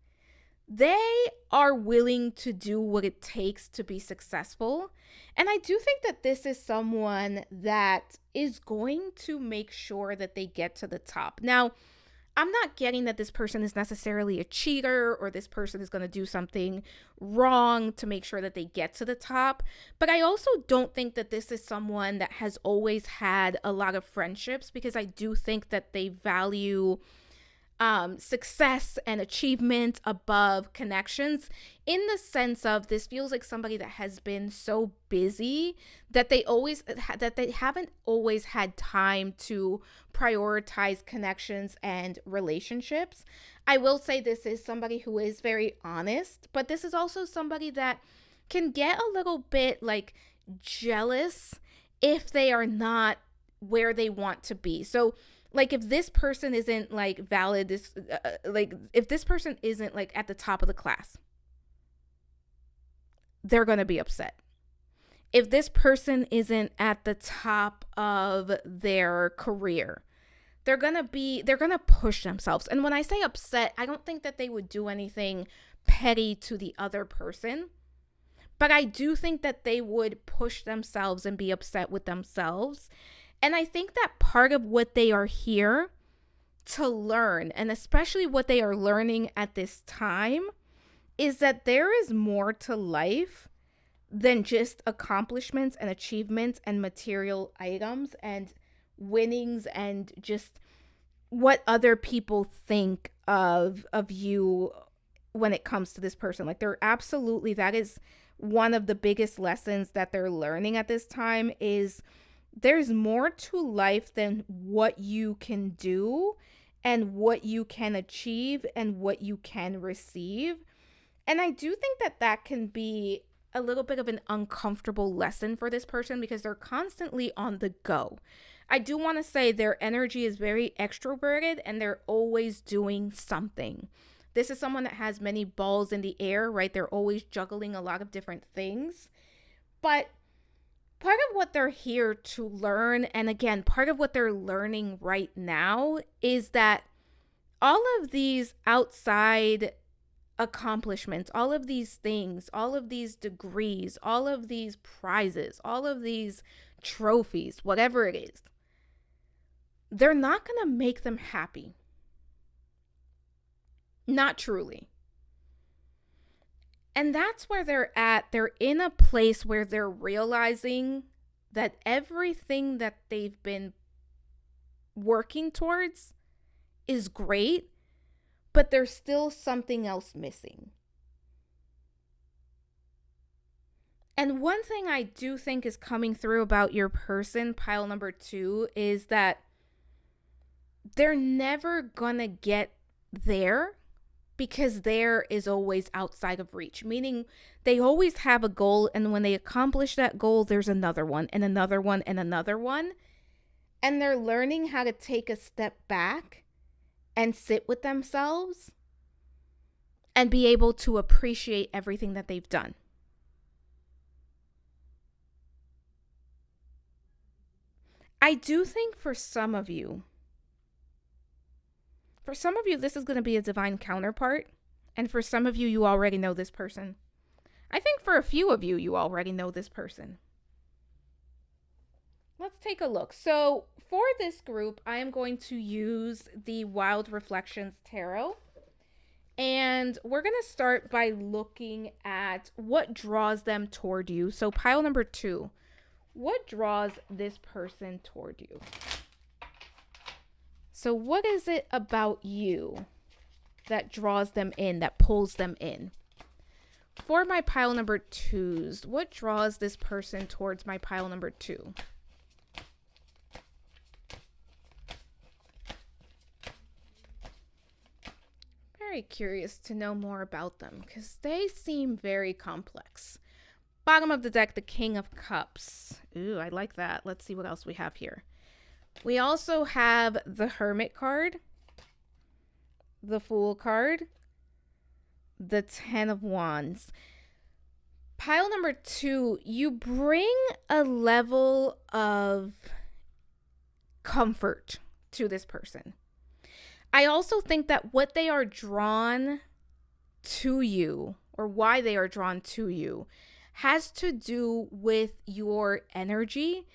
Speaker 1: They are willing to do what it takes to be successful. And I do think that this is someone that is going to make sure that they get to the top. Now, I'm not getting that this person is necessarily a cheater or this person is going to do something wrong to make sure that they get to the top. But I also don't think that this is someone that has always had a lot of friendships, because I do think that they value success and achievement above connections, in the sense of, this feels like somebody that has been so busy that they haven't always had time to prioritize connections and relationships. I will say this is somebody who is very honest, but this is also somebody that can get a little bit like jealous if they are not where they want to be. So like if this person isn't like valid, if this person isn't like at the top of the class, they're going to be upset. If this person isn't at the top of their career, they're going to push themselves. And when I say upset, I don't think that they would do anything petty to the other person, but I do think that they would push themselves and be upset with themselves. And I think that part of what they are here to learn, and especially what they are learning at this time, is that there is more to life than just accomplishments and achievements and material items and winnings and just what other people think of you when it comes to this person. Like that is one of the biggest lessons that they're learning at this time, is there's more to life than what you can do and what you can achieve and what you can receive. And I do think that that can be a little bit of an uncomfortable lesson for this person, because they're constantly on the go. I do want to say their energy is very extroverted and they're always doing something. This is someone that has many balls in the air, right? They're always juggling a lot of different things. But part of what they're here to learn, and again, part of what they're learning right now, is that all of these outside accomplishments, all of these things, all of these degrees, all of these prizes, all of these trophies, whatever it is, they're not going to make them happy. Not truly. And that's where they're at. They're in a place where they're realizing that everything that they've been working towards is great, but there's still something else missing. And one thing I do think is coming through about your person, pile number 2, is that they're never gonna get there because there is always outside of reach, meaning they always have a goal, and when they accomplish that goal, there's another one and another one and another one. And they're learning how to take a step back and sit with themselves and be able to appreciate everything that they've done. I do think for some of you, this is going to be a divine counterpart. And for some of you, you already know this person. I think for a few of you, you already know this person. Let's take a look. So for this group, I am going to use the Wild Reflections Tarot. And we're going to start by looking at what draws them toward you. So pile number 2, what draws this person toward you? So what is it about you that draws them in, that pulls them in? For my pile number 2s, what draws this person towards my pile number 2? Very curious to know more about them because they seem very complex. Bottom of the deck, the King of Cups. Ooh, I like that. Let's see what else we have here. We also have the Hermit card, the Fool card, the 10 of Wands. Pile number 2, you bring a level of comfort to this person. I also think that what they are drawn to you, or why they are drawn to you, has to do with your energy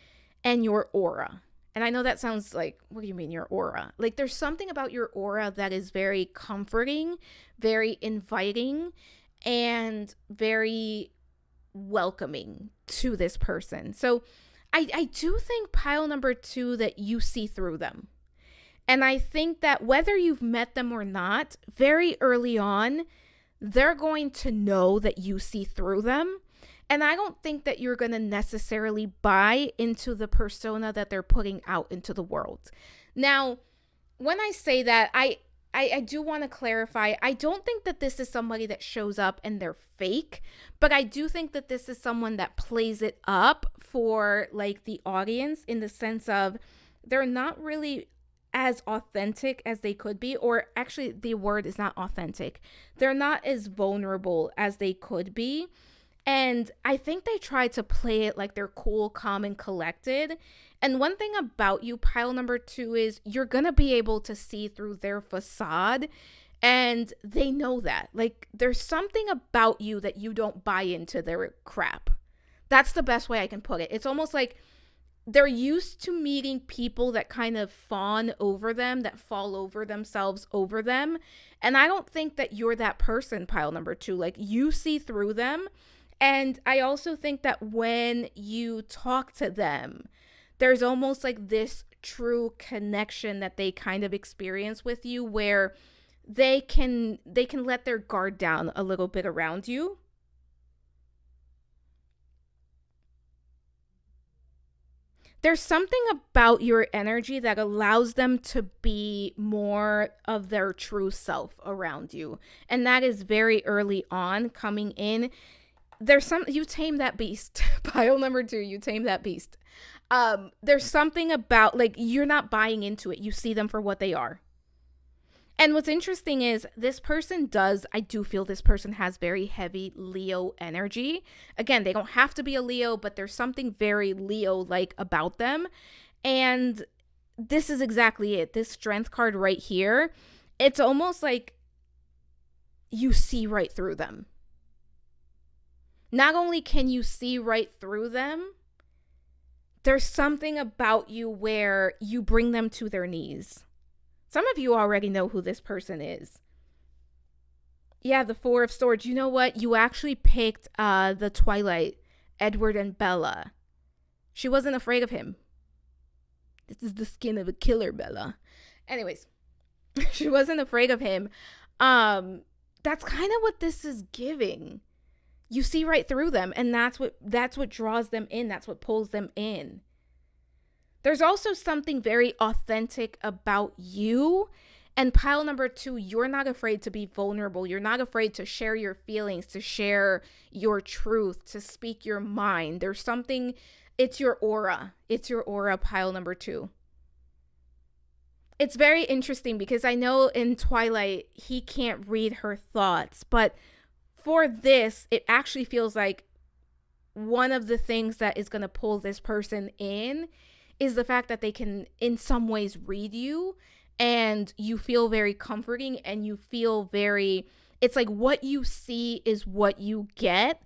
Speaker 1: and your aura. And I know that sounds like, what do you mean your aura? Like there's something about your aura that is very comforting, very inviting, and very welcoming to this person. So I do think pile number 2 that you see through them. And I think that whether you've met them or not, very early on, they're going to know that you see through them. And I don't think that you're going to necessarily buy into the persona that they're putting out into the world. Now, when I say that, I do want to clarify, I don't think that this is somebody that shows up and they're fake, but I do think that this is someone that plays it up for like the audience in the sense of they're not really as authentic as they could be, or actually the word is not authentic. They're not as vulnerable as they could be. And I think they try to play it like they're cool, calm, and collected. And one thing about you, pile number 2, is you're going to be able to see through their facade. And they know that. Like, there's something about you that you don't buy into their crap. That's the best way I can put it. It's almost like they're used to meeting people that kind of fawn over them, that fall over themselves over them. And I don't think that you're that person, pile number 2. Like, you see through them. And I also think that when you talk to them, there's almost like this true connection that they kind of experience with you where they can let their guard down a little bit around you. There's something about your energy that allows them to be more of their true self around you. And that is very early on coming in. You tame that beast. Pile number 2, you tame that beast. There's something about, like, you're not buying into it. You see them for what they are. And what's interesting is I do feel this person has very heavy Leo energy. Again, they don't have to be a Leo, but there's something very Leo-like about them. And this is exactly it. This Strength card right here, it's almost like you see right through them. Not only can you see right through them, there's something about you where you bring them to their knees. Some of you already know who this person is. Yeah, the 4 of Swords. You know what? You actually picked the Twilight, Edward and Bella. She wasn't afraid of him. This is the skin of a killer, Bella. Anyways, she wasn't afraid of him. That's kind of what this is giving. You see right through them, and that's what draws them in. That's what pulls them in. There's also something very authentic about you. And pile number 2, you're not afraid to be vulnerable. You're not afraid to share your feelings, to share your truth, to speak your mind. There's something, it's your aura. It's your aura, pile number 2. It's very interesting because I know in Twilight, he can't read her thoughts. But for this, it actually feels like one of the things that is going to pull this person in is the fact that they can in some ways read you, and you feel very comforting, and you feel very, it's like what you see is what you get,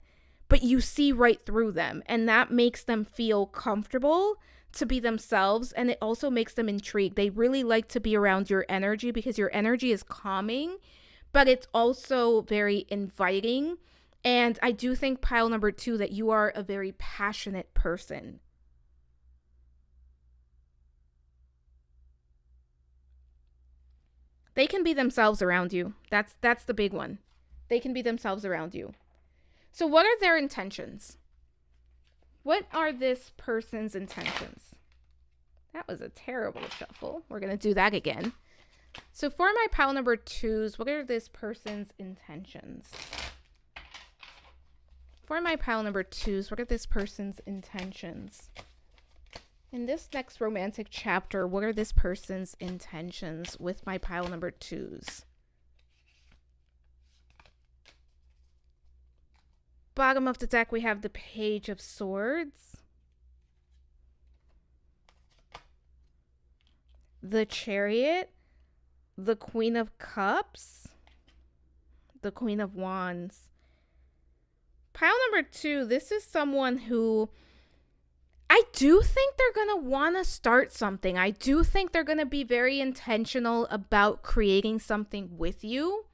Speaker 1: but you see right through them, and that makes them feel comfortable to be themselves, and it also makes them intrigued. They really like to be around your energy because your energy is calming, but it's also very inviting. And I do think, pile number 2, that you are a very passionate person. They can be themselves around you. That's the big one. They can be themselves around you. So what are their intentions? What are this person's intentions? That was a terrible shuffle. We're going to do that again. So for my pile number 2s, what are this person's intentions? For my pile number 2s, what are this person's intentions? In this next romantic chapter, what are this person's intentions with my pile number 2s? Bottom of the deck, we have the Page of Swords, the Chariot, the Queen of Cups, the Queen of Wands. Pile number 2, this is someone who I do think they're going to want to start something. I do think they're going to be very intentional about creating something with you.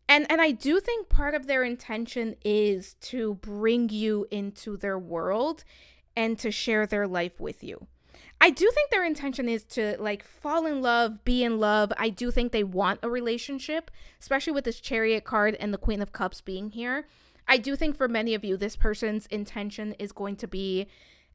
Speaker 1: And I do think part of their intention is to bring you into their world and to share their life with you. I do think their intention is to like fall in love, be in love. I do think they want a relationship, especially with this Chariot card and the Queen of Cups being here. I do think for many of you, this person's intention is going to be,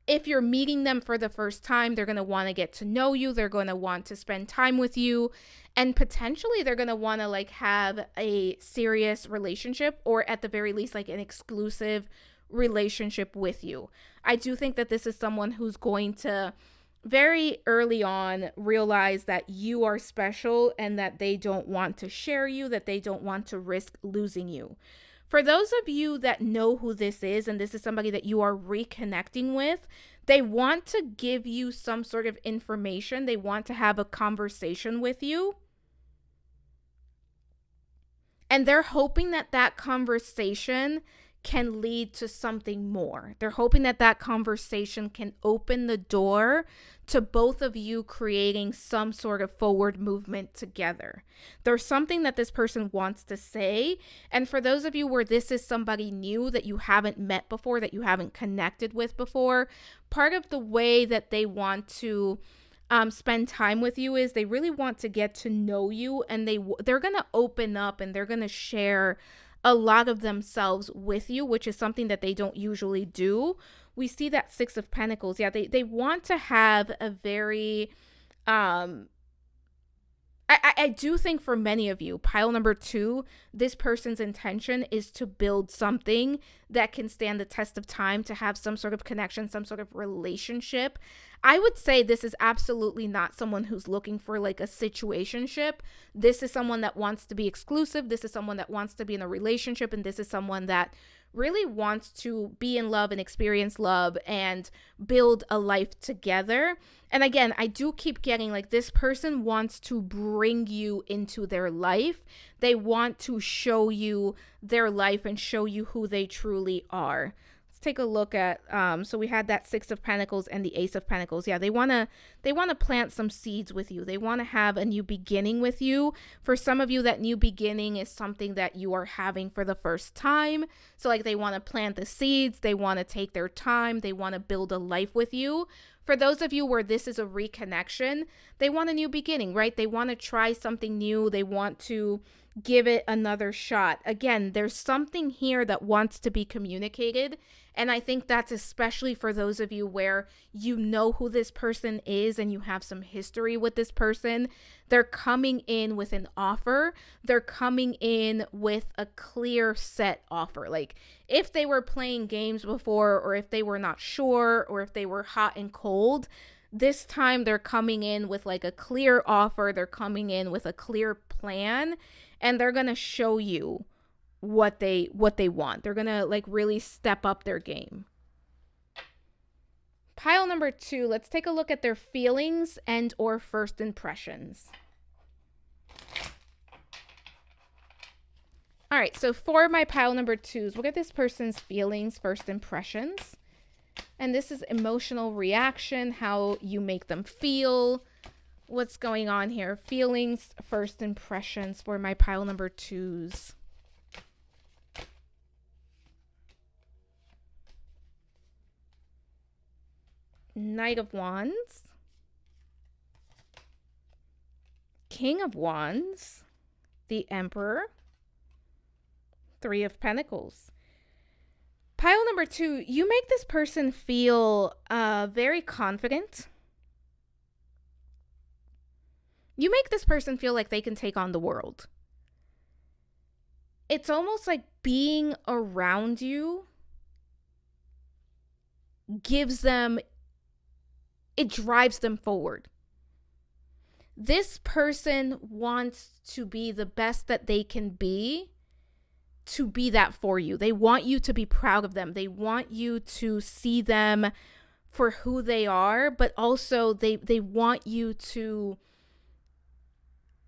Speaker 1: if you're meeting them for the first time, they're going to want to get to know you. They're going to want to spend time with you. And potentially they're going to want to like have a serious relationship, or at the very least, like an exclusive relationship with you. I do think that this is someone who's going to very early on realize that you are special and that they don't want to share you, that they don't want to risk losing you. For those of you that know who this is, and this is somebody that you are reconnecting with, they want to give you some sort of information. They want to have a conversation with you. And they're hoping that that conversation can lead to something more. They're hoping that that conversation can open the door to both of you creating some sort of forward movement together. There's something that this person wants to say. And for those of you where this is somebody new that you haven't met before, that you haven't connected with before, part of the way that they want to spend time with you is they really want to get to know you, and they're going to open up and they're going to share a lot of themselves with you, which is something that they don't usually do. We see that Six of Pentacles. Yeah, they want to have a very, I do think for many of you, pile number 2, this person's intention is to build something that can stand the test of time, to have some sort of connection, some sort of relationship. I would say this is absolutely not someone who's looking for like a situationship. This is someone that wants to be exclusive. This is someone that wants to be in a relationship. And this is someone that really wants to be in love and experience love and build a life together. And again, I do keep getting like this person wants to bring you into their life. They want to show you their life and show you who they truly are. Let's take a look at, so we had that Six of Pentacles and the Ace of Pentacles. Yeah, they want to plant some seeds with you. They want to have a new beginning with you. For some of you, that new beginning is something that you are having for the first time. So like they want to plant the seeds. They want to take their time. They want to build a life with you. for those of you where this is a reconnection, they want a new beginning, right? They want to try something new. They want to give it another shot. Again, there's something here that wants to be communicated. And I think that's especially for those of you where you know who this person is and you have some history with this person. They're coming in with an offer. They're coming in with a clear set offer. Like if they were playing games before, or if they were not sure, or if they were hot and cold, this time they're coming in with like a clear offer. They're coming in with a clear plan, and they're going to show you what they want. They're going to like really step up their game. Pile number 2, let's take a look at their feelings and or first impressions. All right, so for my pile number 2s, look at this person's feelings, first impressions. And this is emotional reaction, how you make them feel. What's going on here? Feelings, first impressions for my pile number 2s. Knight of Wands, King of Wands, the Emperor, Three of Pentacles. Pile number 2, you make this person feel very confident. You make this person feel like they can take on the world. It's almost like being around you gives them, it drives them forward. This person wants to be the best that they can be, to be that for you. They want you to be proud of them. They want you to see them for who they are, but also they want you to,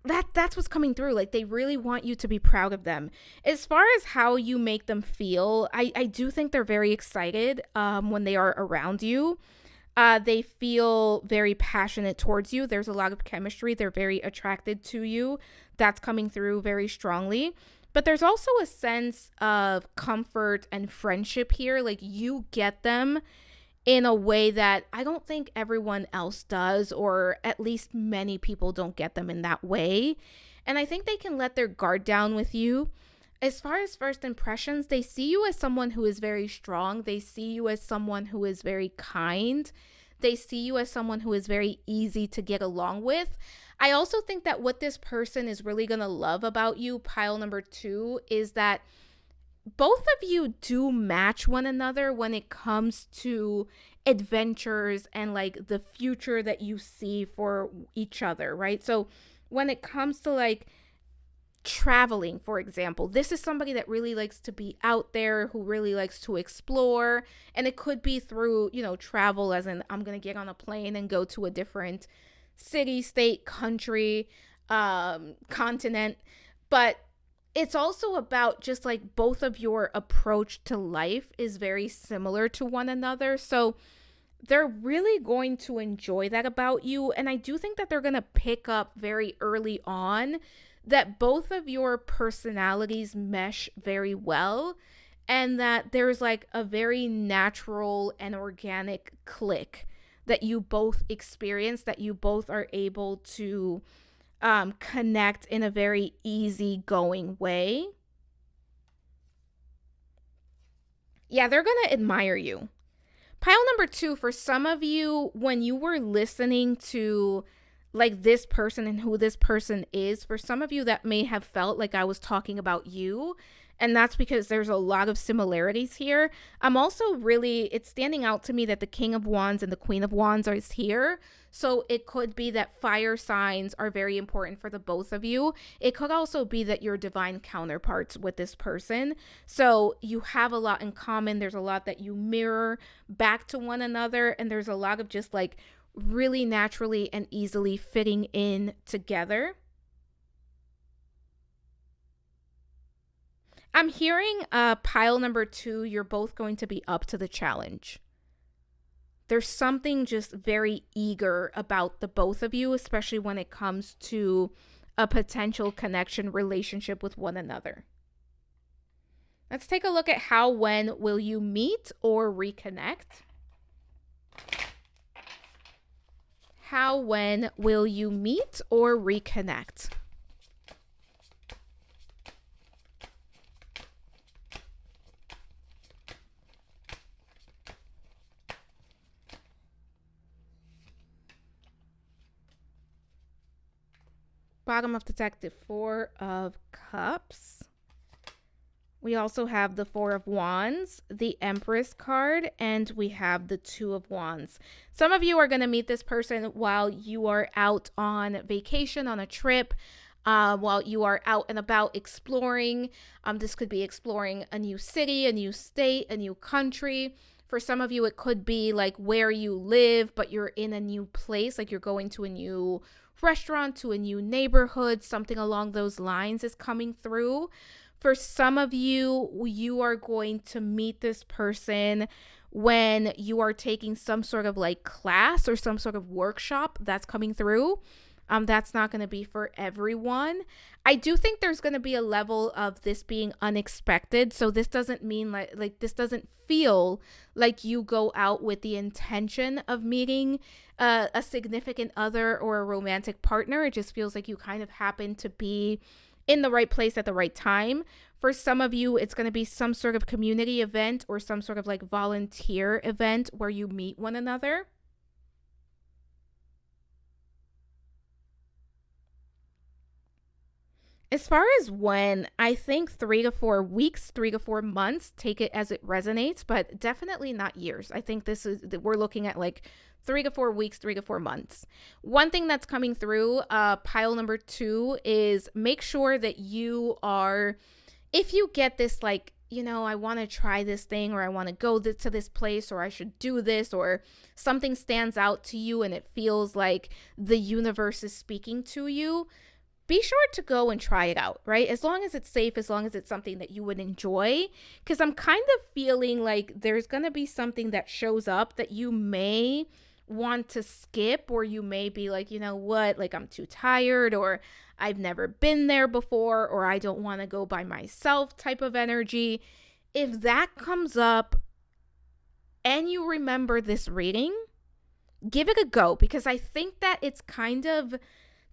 Speaker 1: that's what's coming through. Like they really want you to be proud of them. As far as how you make them feel, I do think they're very excited when they are around you. They feel very passionate towards you. There's a lot of chemistry. They're very attracted to you. That's coming through very strongly. But there's also a sense of comfort and friendship here. Like you get them in a way that I don't think everyone else does, or at least many people don't get them in that way. And I think they can let their guard down with you. As far as first impressions, they see you as someone who is very strong. They see you as someone who is very kind. They see you as someone who is very easy to get along with. I also think that what this person is really going to love about you, pile number 2, is that both of you do match one another when it comes to adventures and like the future that you see for each other, right? So when it comes to like traveling, for example, this is somebody that really likes to be out there, who really likes to explore. And it could be through, travel, as in I'm going to get on a plane and go to a different city, state, country, continent. But it's also about just like both of your approach to life is very similar to one another. So they're really going to enjoy that about you. And I do think that they're going to pick up very early on that both of your personalities mesh very well, and that there's like a very natural and organic click that you both experience, that you both are able to connect in a very easygoing way. Yeah, they're going to admire you. Pile number 2, for some of you, when you were listening to like this person and who this person is, for some of you that may have felt like I was talking about you, and that's because there's a lot of similarities here. I'm also really, it's standing out to me that the King of Wands and the Queen of Wands are here. So it could be that fire signs are very important for the both of you. It could also be that you're divine counterparts with this person. So you have a lot in common. There's a lot that you mirror back to one another. And there's a lot of just like really naturally and easily fitting in together. I'm hearing pile number 2, you're both going to be up to the challenge. There's something just very eager about the both of you, especially when it comes to a potential connection relationship with one another. Let's take a look at how, when will you meet or reconnect? How, when will you meet or reconnect? Bottom of the deck, the Four of Cups. We also have the Four of Wands, the Empress card, and we have the Two of Wands. Some of you are going to meet this person while you are out on vacation, on a trip, while you are out and about exploring. This could be exploring a new city, a new state, a new country. For some of you, it could be like where you live, but you're in a new place, like you're going to a new restaurant, to a new neighborhood, something along those lines is coming through. For some of you, you are going to meet this person when you are taking some sort of like class or some sort of workshop that's coming through. That's not going to be for everyone. I do think there's going to be a level of this being unexpected. So this doesn't mean like this doesn't feel like you go out with the intention of meeting a significant other or a romantic partner. It just feels like you kind of happen to be in the right place at the right time. For some of you, it's going to be some sort of community event or some sort of like volunteer event where you meet one another. As far as when, I think 3 to 4 weeks, 3 to 4 months, take it as it resonates, but definitely not years. I think we're looking at like 3 to 4 weeks, 3 to 4 months. One thing that's coming through, pile number 2, is make sure that you are, if you get this like, I want to try this thing, or I want to go to this place, or I should do this, or something stands out to you and it feels like the universe is speaking to you, be sure to go and try it out, right? As long as it's safe, as long as it's something that you would enjoy. Because I'm kind of feeling like there's going to be something that shows up that you may want to skip, or you may be like, you know what, like I'm too tired, or I've never been there before, or I don't want to go by myself type of energy. If that comes up and you remember this reading, give it a go, because I think that it's kind of,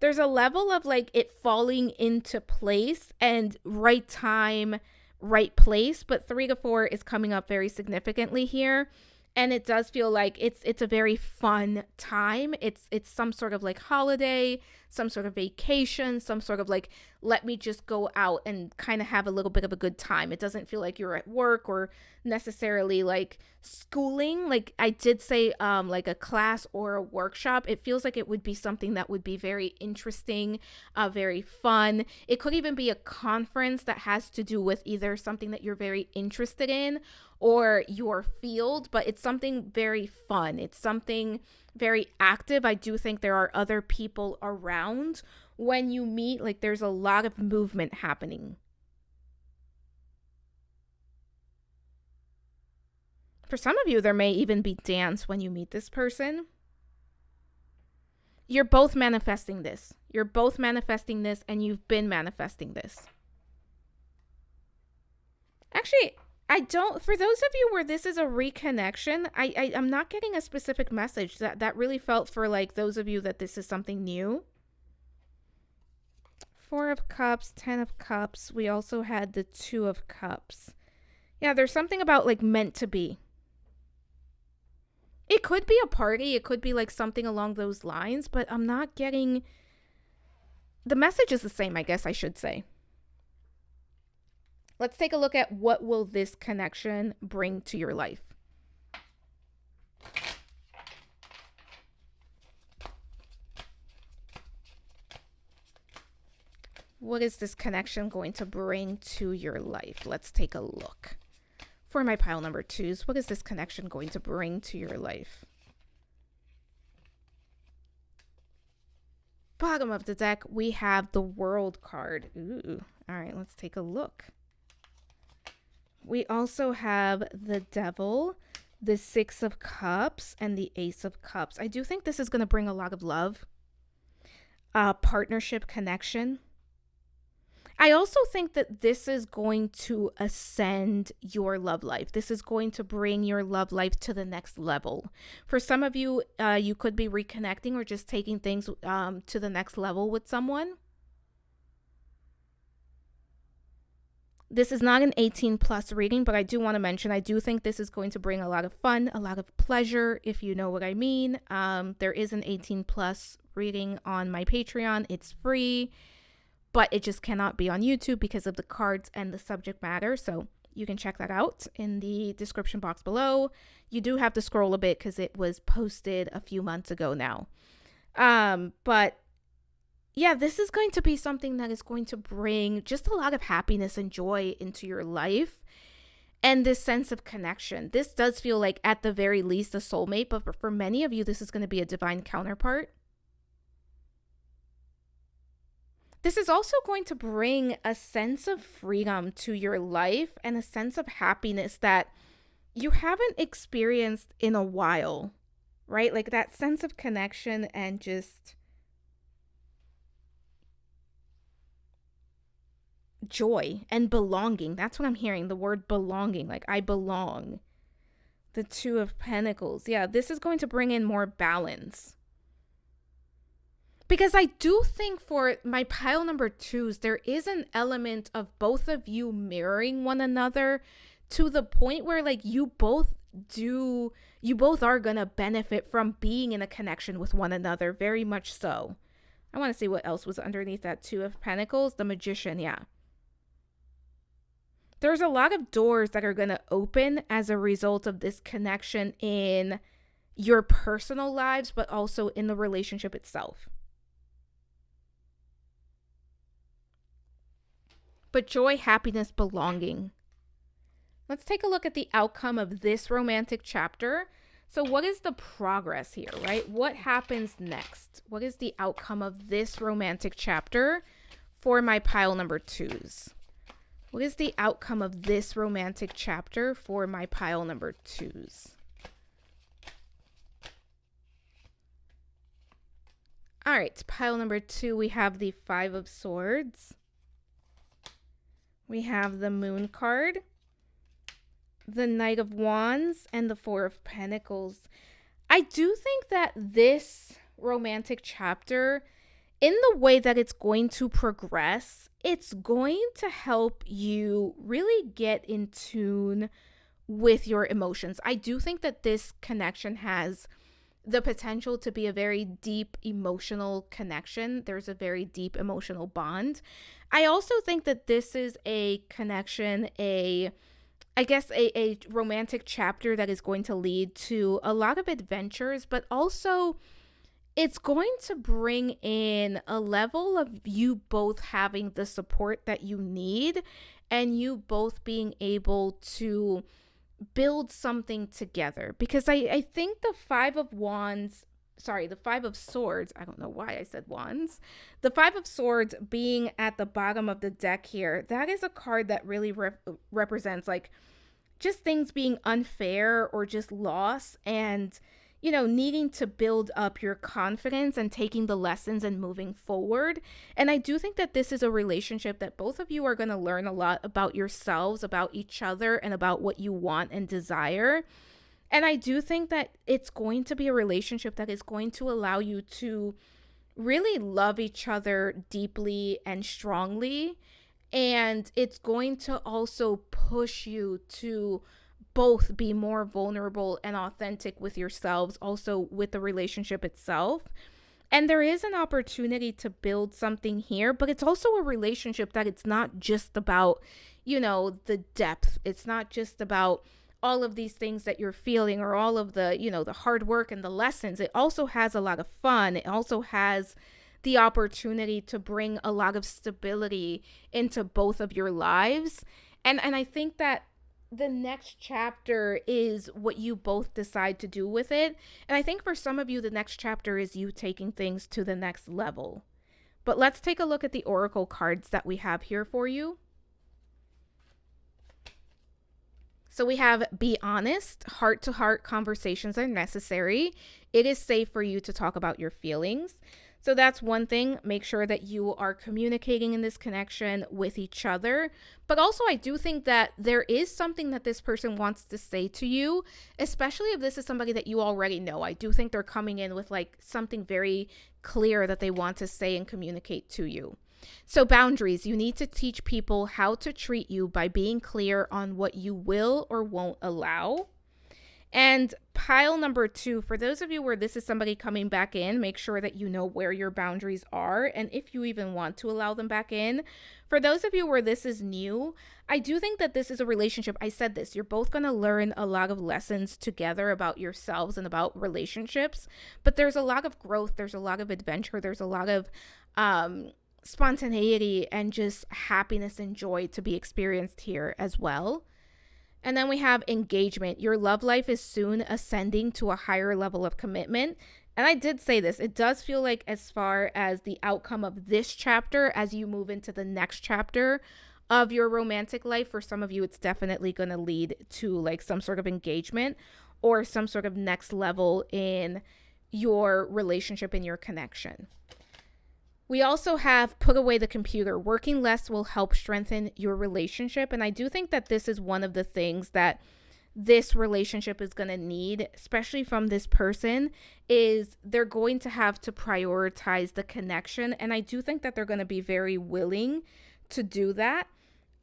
Speaker 1: there's a level of like it falling into place and right time, right place. But 3 to 4 is coming up very significantly here. And it does feel like it's a very fun time. It's some sort of like holiday, some sort of vacation, some sort of like, let me just go out and kind of have a little bit of a good time. It doesn't feel like you're at work or necessarily like schooling. Like I did say, like a class or a workshop. It feels like it would be something that would be very interesting, very fun. It could even be a conference that has to do with either something that you're very interested in or your field, but it's something very fun. It's something very active. I do think there are other people around when you meet. Like there's a lot of movement happening. For some of you, there may even be dance when you meet this person. You're both manifesting this. You're both manifesting this, and you've been manifesting this. Actually, I don't, for those of you where this is a reconnection, I'm not getting a specific message. That really felt for like those of you that this is something new. 4 of Cups, 10 of Cups. We also had the 2 of Cups. Yeah, there's something about like meant to be. It could be a party. It could be like something along those lines, but I'm not getting, the message is the same, I guess I should say. Let's take a look at what will this connection bring to your life. What is this connection going to bring to your life? Let's take a look. For my pile number 2s, what is this connection going to bring to your life? Bottom of the deck, we have the World card. Ooh, all right, let's take a look. We also have the Devil, the 6 of Cups, and the Ace of Cups. I do think this is going to bring a lot of love, partnership, connection. I also think that this is going to ascend your love life. This is going to bring your love life to the next level. For some of you, you could be reconnecting or just taking things to the next level with someone. This is not an 18 plus reading, but I do want to mention, I do think this is going to bring a lot of fun, a lot of pleasure, if you know what I mean. There is an 18 plus reading on my Patreon. It's free, but it just cannot be on YouTube because of the cards and the subject matter. So you can check that out in the description box below. You do have to scroll a bit because it was posted a few months ago now. But yeah, this is going to be something that is going to bring just a lot of happiness and joy into your life and this sense of connection. This does feel like at the very least a soulmate, but for many of you, this is going to be a divine counterpart. This is also going to bring a sense of freedom to your life and a sense of happiness that you haven't experienced in a while, right? Like that sense of connection and just joy and belonging. That's what I'm hearing, the word belonging, like I belong. The Two of Pentacles. Yeah, this is going to bring in more balance. Because I do think for my pile number 2s, there is an element of both of you mirroring one another to the point where like you both are going to benefit from being in a connection with one another, very much so. I want to see what else was underneath that Two of Pentacles. The Magician, yeah. There's a lot of doors that are going to open as a result of this connection in your personal lives, but also in the relationship itself. But joy, happiness, belonging. Let's take a look at the outcome of this romantic chapter. So what is the progress here, right? What happens next? What is the outcome of this romantic chapter for my pile number 2s? What is the outcome of this romantic chapter for my pile number 2s? All right, pile number 2, we have the Five of Swords. We have the Moon card, the Knight of Wands, and the Four of Pentacles. I do think that this romantic chapter, in the way that it's going to progress, it's going to help you really get in tune with your emotions. I do think that this connection has the potential to be a very deep emotional connection. There's a very deep emotional bond. I also think that this is a connection, a romantic chapter that is going to lead to a lot of adventures, but also it's going to bring in a level of you both having the support that you need and you both being able to build something together. Because I think the Five of Swords, I don't know why I said wands. The Five of Swords being at the bottom of the deck here, that is a card that really represents like just things being unfair or just loss and, you know, needing to build up your confidence and taking the lessons and moving forward. And I do think that this is a relationship that both of you are going to learn a lot about yourselves, about each other, and about what you want and desire. And I do think that it's going to be a relationship that is going to allow you to really love each other deeply and strongly. And it's going to also push you to both be more vulnerable and authentic with yourselves, also with the relationship itself. And there is an opportunity to build something here, but it's also a relationship that it's not just about, you know, the depth. It's not just about all of these things that you're feeling or all of the, you know, the hard work and the lessons. It also has a lot of fun. It also has the opportunity to bring a lot of stability into both of your lives. And I think that the next chapter is what you both decide to do with it. And I think for some of you, the next chapter is you taking things to the next level. But let's take a look at the oracle cards that we have here for you. So we have be honest, heart-to-heart conversations are necessary. It is safe for you to talk about your feelings. So that's one thing. Make sure that you are communicating in this connection with each other. But also, I do think that there is something that this person wants to say to you, especially if this is somebody that you already know. I do think they're coming in with like something very clear that they want to say and communicate to you. So, boundaries. You need to teach people how to treat you by being clear on what you will or won't allow. And pile number 2, for those of you where this is somebody coming back in, make sure that you know where your boundaries are and if you even want to allow them back in. For those of you where this is new, I do think that this is a relationship. I said this, you're both going to learn a lot of lessons together about yourselves and about relationships, but there's a lot of growth, there's a lot of adventure, there's a lot of spontaneity and just happiness and joy to be experienced here as well. And then we have engagement. Your love life is soon ascending to a higher level of commitment. And I did say this, it does feel like as far as the outcome of this chapter, as you move into the next chapter of your romantic life, for some of you, it's definitely going to lead to like some sort of engagement or some sort of next level in your relationship, in your connection. We also have put away the computer. Working less will help strengthen your relationship. And I do think that this is one of the things that this relationship is going to need, especially from this person, is they're going to have to prioritize the connection. And I do think that they're going to be very willing to do that.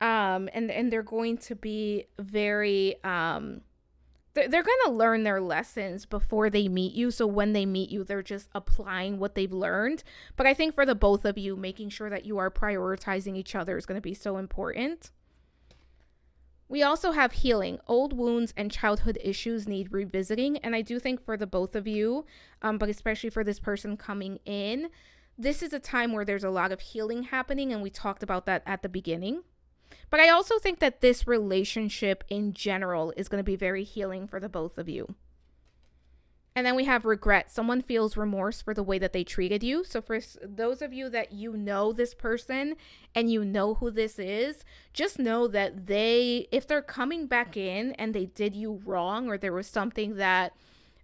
Speaker 1: And they're going to be very... they're going to learn their lessons before they meet you. So when they meet you, they're just applying what they've learned. But I think for the both of you, making sure that you are prioritizing each other is going to be so important. We also have healing. Old wounds and childhood issues need revisiting. And I do think for the both of you, but especially for this person coming in, this is a time where there's a lot of healing happening. And we talked about that at the beginning. But I also think that this relationship in general is going to be very healing for the both of you. And then we have regret. Someone feels remorse for the way that they treated you. So for those of you that you know this person and you know who this is, just know that if they're coming back in and they did you wrong, or there was something that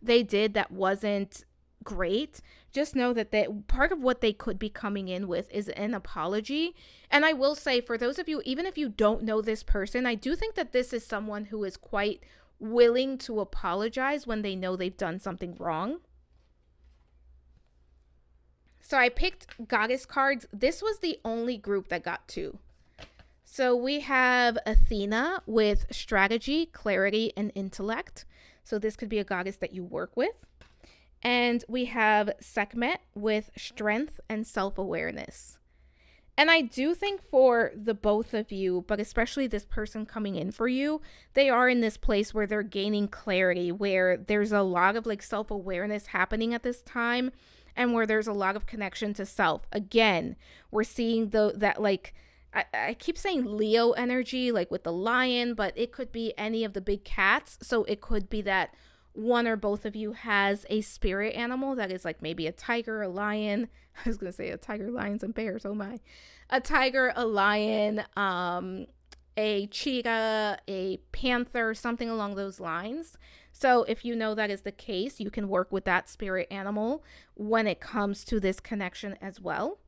Speaker 1: they did that wasn't great, just know that part of what they could be coming in with is an apology. And I will say, for those of you, even if you don't know this person, I do think that this is someone who is quite willing to apologize when they know they've done something wrong. So I picked goddess cards. This was the only group that got 2. So we have Athena with strategy, clarity, and intellect. So this could be a goddess that you work with. And we have Sekhmet with strength and self-awareness. And I do think for the both of you, but especially this person coming in for you, they are in this place where they're gaining clarity, where there's a lot of like self-awareness happening at this time, and where there's a lot of connection to self. Again, we're seeing that like, I keep saying Leo energy, like with the lion, but it could be any of the big cats. So it could be that one or both of you has a spirit animal that is like maybe a tiger, a lion. I was going to say a tiger, lions, and bears. Oh my. A tiger, a lion, a cheetah, a panther, something along those lines. So if you know that is the case, you can work with that spirit animal when it comes to this connection as well.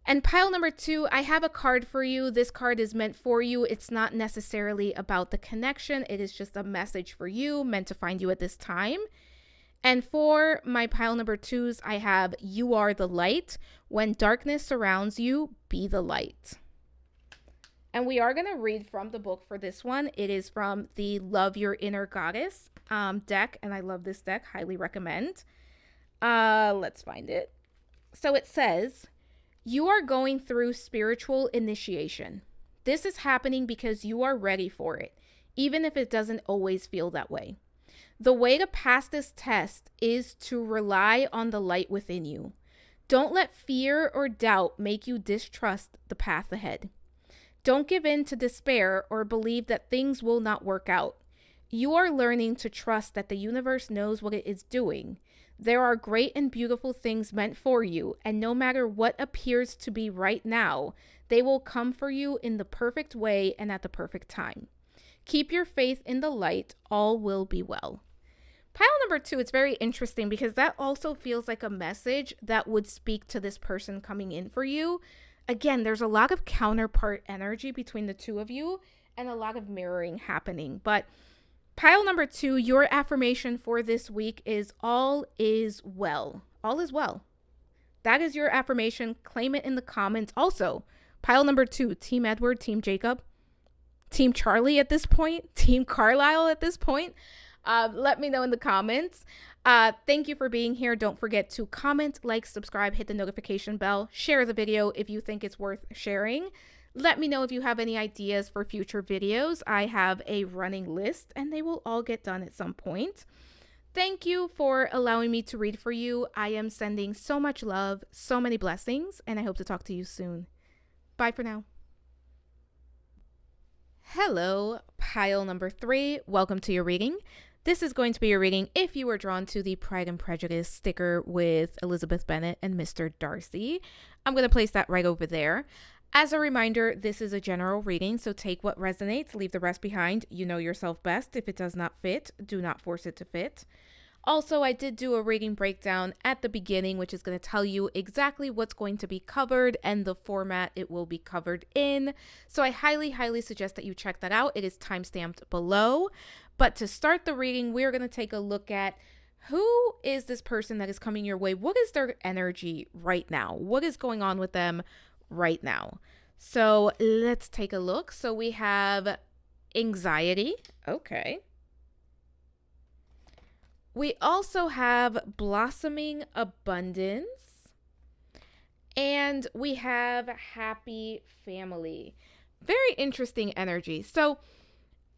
Speaker 1: And pile number 2, I have a card for you. This card is meant for you. It's not necessarily about the connection. It is just a message for you, meant to find you at this time. And for my pile number 2s, I have you are the light. When darkness surrounds you, be the light. And we are going to read from the book for this one. It is from the Love Your Inner Goddess deck. And I love this deck. Highly recommend. Let's find it. So it says, you are going through spiritual initiation. This is happening because you are ready for it, even if it doesn't always feel that way. The way to pass this test is to rely on the light within you. Don't let fear or doubt make you distrust the path ahead. Don't give in to despair or believe that things will not work out. You are learning to trust that the universe knows what it is doing. There are great and beautiful things meant for you, and no matter what appears to be right now, they will come for you in the perfect way and at the perfect time. Keep your faith in the light. All will be well. Pile number 2, it's very interesting because that also feels like a message that would speak to this person coming in for you. Again, there's a lot of counterpart energy between the two of you and a lot of mirroring happening. But pile number 2, your affirmation for this week is all is well. All is well. That is your affirmation. Claim it in the comments. Also, pile number 2, Team Edward, Team Jacob, Team Charlie at this point, Team Carlisle at this point. Let me know in the comments. Thank you for being here. Don't forget to comment, like, subscribe, hit the notification bell, share the video if you think it's worth sharing. Let me know if you have any ideas for future videos. I have a running list and they will all get done at some point. Thank you for allowing me to read for you. I am sending so much love, so many blessings, and I hope to talk to you soon. Bye for now. Hello, pile number 3. Welcome to your reading. This is going to be your reading if you were drawn to the Pride and Prejudice sticker with Elizabeth Bennet and Mr. Darcy. I'm going to place that right over there. As a reminder, this is a general reading, so take what resonates, leave the rest behind. You know yourself best. If it does not fit, do not force it to fit. Also, I did do a reading breakdown at the beginning, which is going to tell you exactly what's going to be covered and the format it will be covered in. So I highly, highly suggest that you check that out. It is timestamped below. But to start the reading, we're going to take a look at who is this person that is coming your way? What is their energy right now? What is going on with them right now? So let's take a look. So we have anxiety. Okay. We also have blossoming abundance, and we have happy family. Very interesting energy. So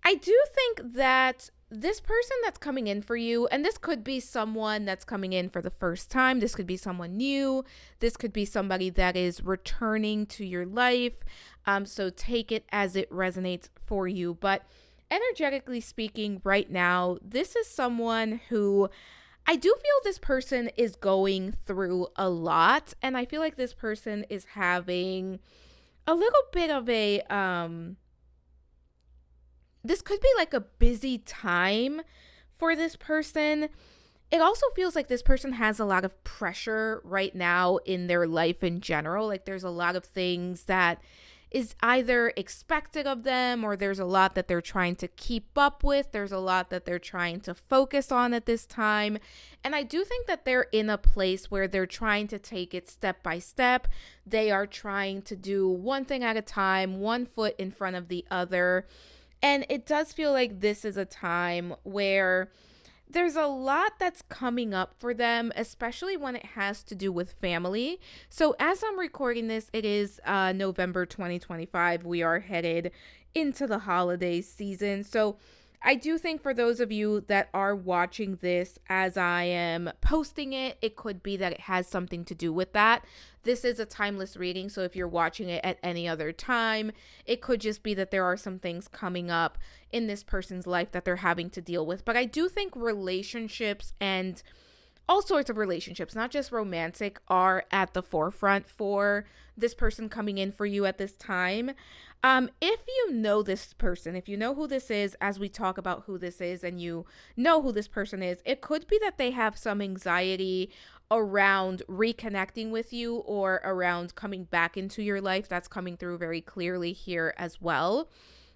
Speaker 1: I do think that this person that's coming in for you, and this could be someone that's coming in for the first time. This could be someone new. This could be somebody that is returning to your life. So take it as it resonates for you. But energetically speaking, right now, this is someone who I do feel this person is going through a lot. And I feel like this person is having a little bit of a, this could be like a busy time for this person. It also feels like this person has a lot of pressure right now in their life in general. Like there's a lot of things that is either expected of them, or there's a lot that they're trying to keep up with. There's a lot that they're trying to focus on at this time. And I do think that they're in a place where they're trying to take it step by step. They are trying to do one thing at a time, one foot in front of the other. And it does feel like this is a time where there's a lot that's coming up for them, especially when it has to do with family. So as I'm recording this, it is November 2025. We are headed into the holiday season. So I do think for those of you that are watching this as I am posting it, it could be that it has something to do with that. This is a timeless reading, so if you're watching it at any other time, it could just be that there are some things coming up in this person's life that they're having to deal with. But I do think relationships and all sorts of relationships, not just romantic, are at the forefront for this person coming in for you at this time. If you know this person, if you know who this is, as we talk about who this is and you know who this person is, it could be that they have some anxiety around reconnecting with you or around coming back into your life. That's coming through very clearly here as well.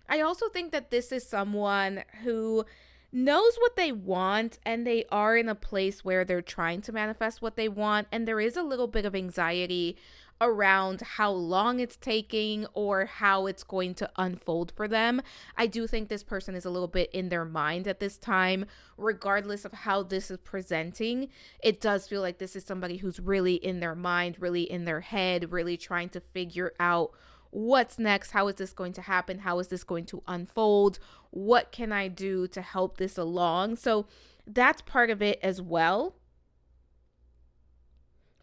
Speaker 1: I also think that this is someone who knows what they want, and they are in a place where they're trying to manifest what they want, and there is a little bit of anxiety around how long it's taking or how it's going to unfold for them. I do think this person is a little bit in their mind at this time, regardless of how this is presenting. It does feel like this is somebody who's really in their mind, really in their head, really trying to figure out what's next. How is this going to happen? How is this going to unfold? What can I do to help this along? So that's part of it as well.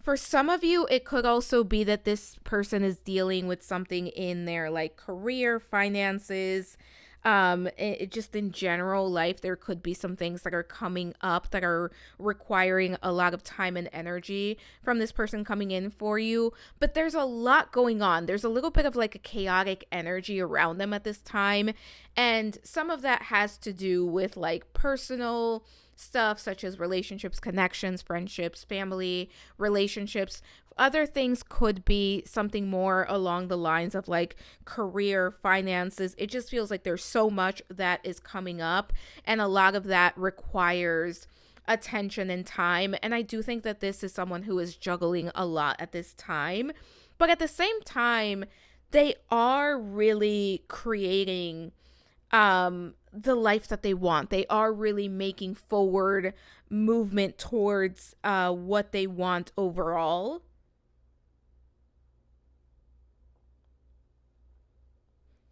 Speaker 1: For some of you, it could also be that this person is dealing with something in their like career, finances, just in general life. There could be some things that are coming up that are requiring a lot of time and energy from this person coming in for you. But there's a lot going on. There's a little bit of like a chaotic energy around them at this time. And some of that has to do with like personal stuff such as relationships, connections, friendships, family, relationships. Other things could be something more along the lines of like career, finances. It just feels like there's so much that is coming up, and a lot of that requires attention and time. And I do think that this is someone who is juggling a lot at this time. But at the same time, they are really creating the life that they want. They are really making forward movement towards what they want overall.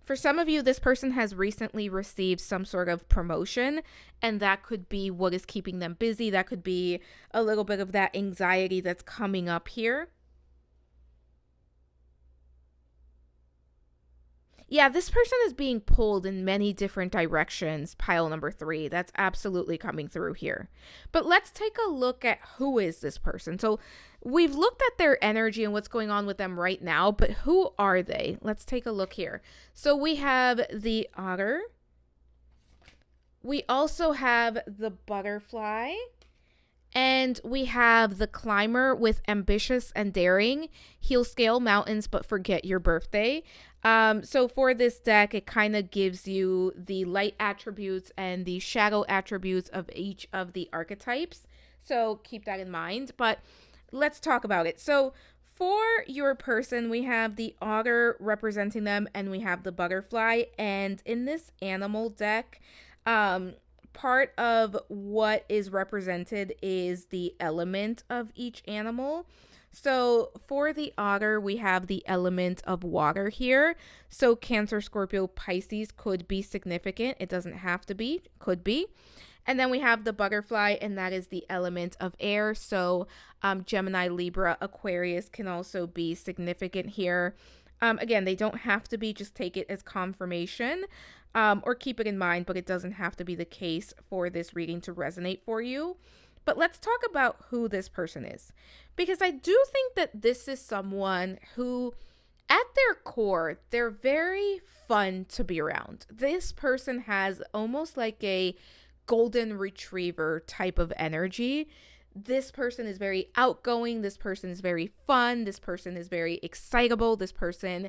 Speaker 1: For some of you, this person has recently received some sort of promotion, and that could be what is keeping them busy. That could be a little bit of that anxiety that's coming up here. Yeah, this person is being pulled in many different directions, pile number 3. That's absolutely coming through here. But let's take a look at who is this person. So we've looked at their energy and what's going on with them right now, but who are they? Let's take a look here. So we have the otter. We also have the butterfly. And we have the climber with ambitious and daring. He'll scale mountains but forget your birthday. So for this deck, it kind of gives you the light attributes and the shadow attributes of each of the archetypes. So keep that in mind. But let's talk about it. So for your person, we have the otter representing them, and we have the butterfly. And in this animal deck, part of what is represented is the element of each animal. So for the otter, we have the element of water here. So Cancer, Scorpio, Pisces could be significant. It doesn't have to be, could be. And then we have the butterfly, and that is the element of air. So Gemini, Libra, Aquarius can also be significant here. Again, they don't have to be, just take it as confirmation. Or keep it in mind, but it doesn't have to be the case for this reading to resonate for you. But let's talk about who this person is, because I do think that this is someone who, at their core, they're very fun to be around. This person has almost like a golden retriever type of energy. This person is very outgoing. This person is very fun. This person is very excitable. This person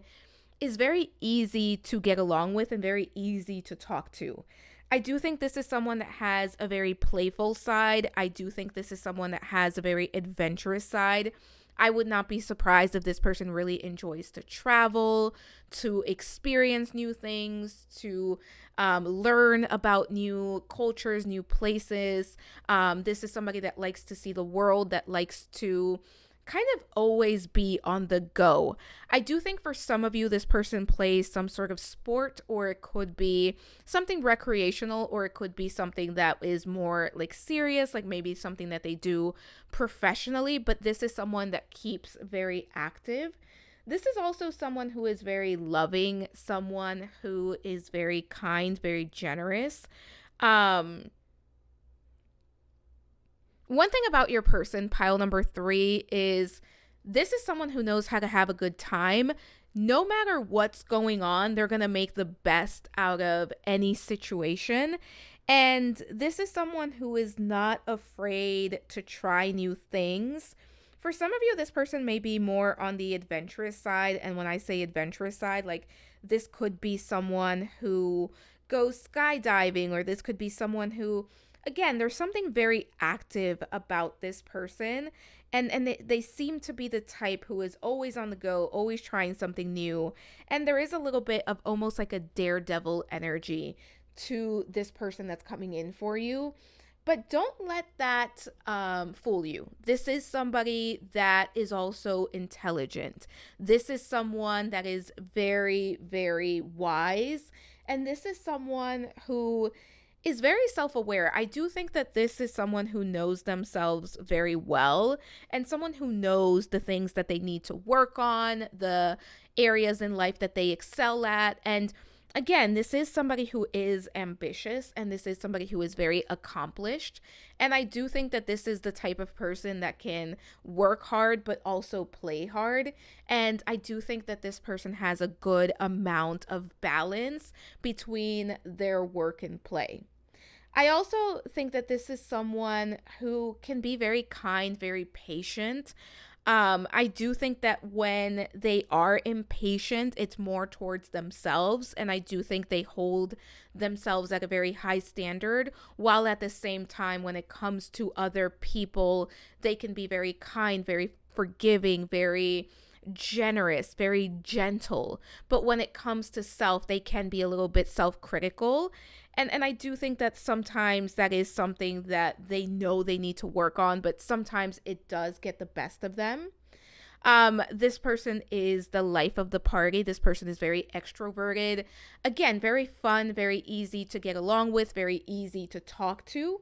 Speaker 1: is very easy to get along with and very easy to talk to. I do think this is someone that has a very playful side. I do think this is someone that has a very adventurous side. I would not be surprised if this person really enjoys to travel, to experience new things, to learn about new cultures, new places. This is somebody that likes to see the world, that likes to kind of always be on the go. I do think for some of you, this person plays some sort of sport, or it could be something recreational, or it could be something that is more like serious, like maybe something that they do professionally. But this is someone that keeps very active. This is also someone who is very loving, someone who is very kind, very generous. One thing about your person, pile number 3, is this is someone who knows how to have a good time. No matter what's going on, they're going to make the best out of any situation. And this is someone who is not afraid to try new things. For some of you, this person may be more on the adventurous side. And when I say adventurous side, like this could be someone who goes skydiving, or this could be someone who, again, there's something very active about this person, and they seem to be the type who is always on the go, always trying something new, and there is a little bit of almost like a daredevil energy to this person that's coming in for you. But don't let that fool you. This is somebody that is also intelligent. This is someone that is very, very wise, and this is someone who is very self-aware. I do think that this is someone who knows themselves very well, and someone who knows the things that they need to work on, the areas in life that they excel at. And again, this is somebody who is ambitious, and this is somebody who is very accomplished. And I do think that this is the type of person that can work hard but also play hard. And I do think that this person has a good amount of balance between their work and play. I also think that this is someone who can be very kind, very patient. I do think that when they are impatient, it's more towards themselves. And I do think they hold themselves at a very high standard, while at the same time, when it comes to other people, they can be very kind, very forgiving, very generous, very gentle. But when it comes to self, they can be a little bit self-critical. And I do think that sometimes that is something that they know they need to work on, but sometimes it does get the best of them. This person is the life of the party. This person is very extroverted. Again, very fun, very easy to get along with, very easy to talk to.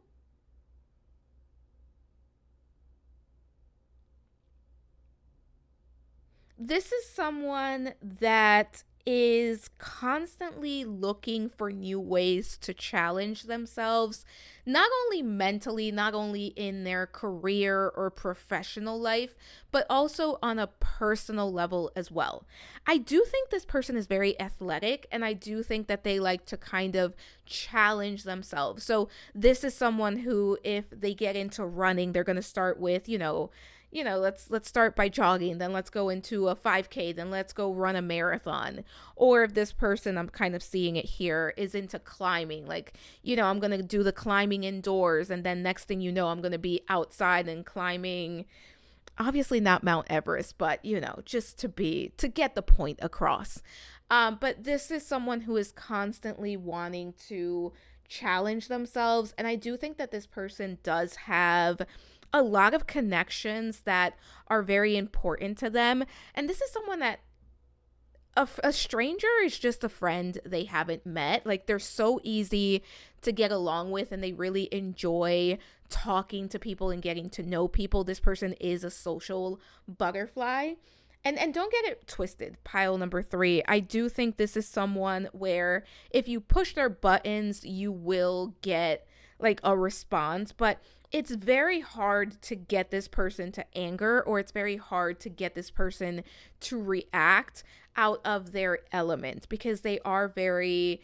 Speaker 1: This is someone that is constantly looking for new ways to challenge themselves, not only mentally, not only in their career or professional life, but also on a personal level as well. I do think this person is very athletic, and I do think that they like to kind of challenge themselves. So, this is someone who, if they get into running, they're going to start with, let's start by jogging, then let's go into a 5K, then let's go run a marathon. Or if this person, I'm kind of seeing it here, is into climbing, like, I'm going to do the climbing indoors, and then next thing you know, I'm going to be outside and climbing, obviously not Mount Everest, but just to get the point across. But this is someone who is constantly wanting to challenge themselves, and I do think that this person does have a lot of connections that are very important to them. And this is someone that a stranger is just a friend they haven't met. Like, they're so easy to get along with, and they really enjoy talking to people and getting to know people. This person is a social butterfly. And don't get it twisted, pile number 3. I do think this is someone where if you push their buttons, you will get like a response, but it's very hard to get this person to anger, or it's very hard to get this person to react out of their element, because they are very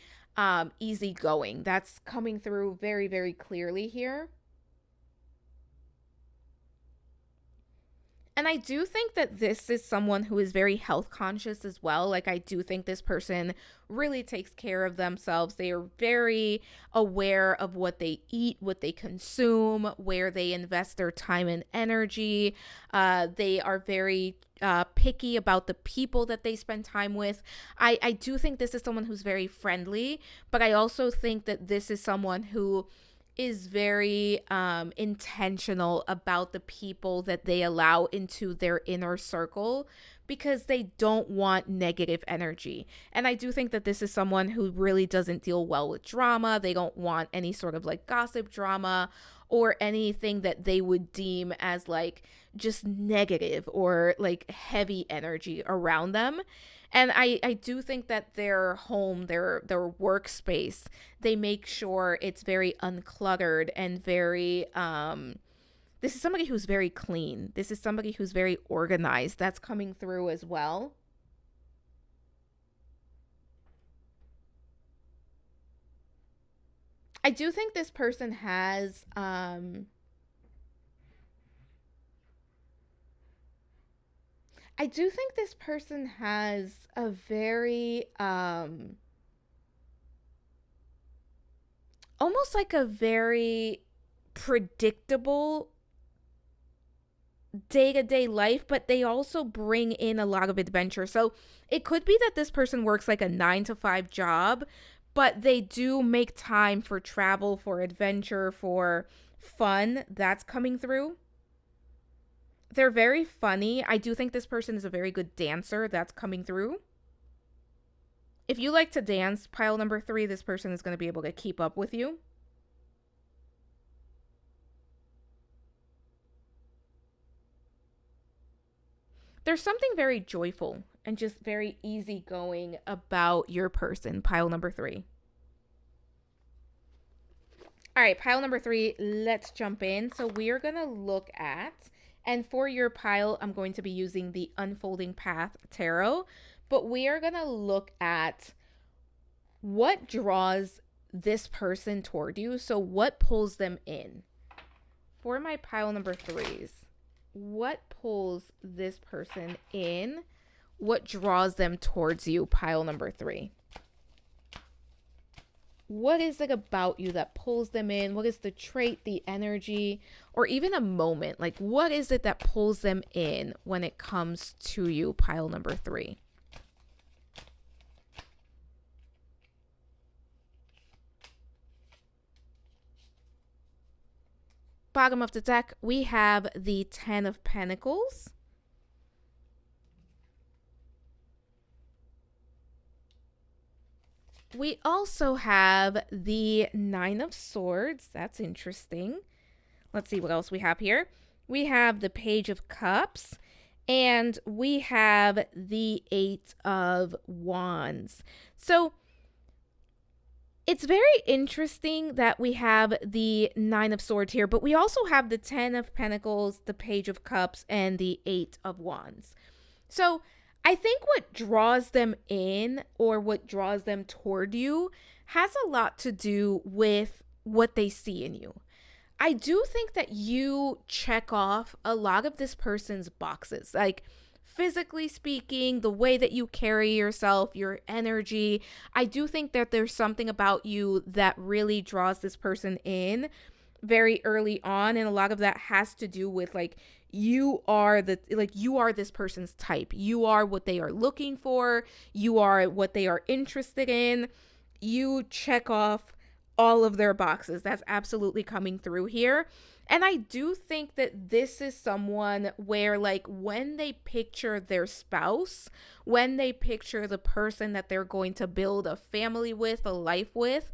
Speaker 1: easygoing. That's coming through very, very clearly here. And I do think that this is someone who is very health conscious as well. Like, I do think this person really takes care of themselves. They are very aware of what they eat, what they consume, where they invest their time and energy. They are very picky about the people that they spend time with. I do think this is someone who's very friendly, but I also think that this is someone who is very intentional about the people that they allow into their inner circle, because they don't want negative energy. And I do think that this is someone who really doesn't deal well with drama. They don't want any sort of like gossip drama or anything that they would deem as like just negative or like heavy energy around them. And I do think that their home, their workspace, they make sure it's very uncluttered and very this is somebody who's very clean. This is somebody who's very organized. That's coming through as well. I do think this person has I do think this person has a very almost like a very predictable day-to-day life, but they also bring in a lot of adventure. So it could be that this person works like a 9 to 5 job, but they do make time for travel, for adventure, for fun. That's coming through. They're very funny. I do think this person is a very good dancer. That's coming through. If you like to dance, pile number 3, this person is going to be able to keep up with you. There's something very joyful and just very easygoing about your person, pile number 3. All right, pile number 3, let's jump in. So we are going to look at, and for your pile, I'm going to be using the Unfolding Path Tarot, but we are going to look at what draws this person toward you. So what pulls them in? For my pile number 3s, what pulls this person in? What draws them towards you, pile number 3? What is it about you that pulls them in? What is the trait, the energy, or even a moment? Like, what is it that pulls them in when it comes to you, pile number 3? Bottom of the deck, we have the 10 of Pentacles. We also have the 9 of Swords. That's interesting. Let's see what else we have here. We have the Page of Cups, and we have the 8 of Wands. So it's very interesting that we have the 9 of Swords here, but we also have the 10 of Pentacles, the Page of Cups, and the 8 of Wands. So I think what draws them in, or what draws them toward you, has a lot to do with what they see in you. I do think that you check off a lot of this person's boxes, like physically speaking, the way that you carry yourself, your energy. I do think that there's something about you that really draws this person in very early on, and a lot of that has to do with like you are this person's type. You are what they are looking for. You are what they are interested in. You check off all of their boxes. That's absolutely coming through here. And I do think that this is someone where, like, when they picture their spouse, when they picture the person that they're going to build a family with, a life with,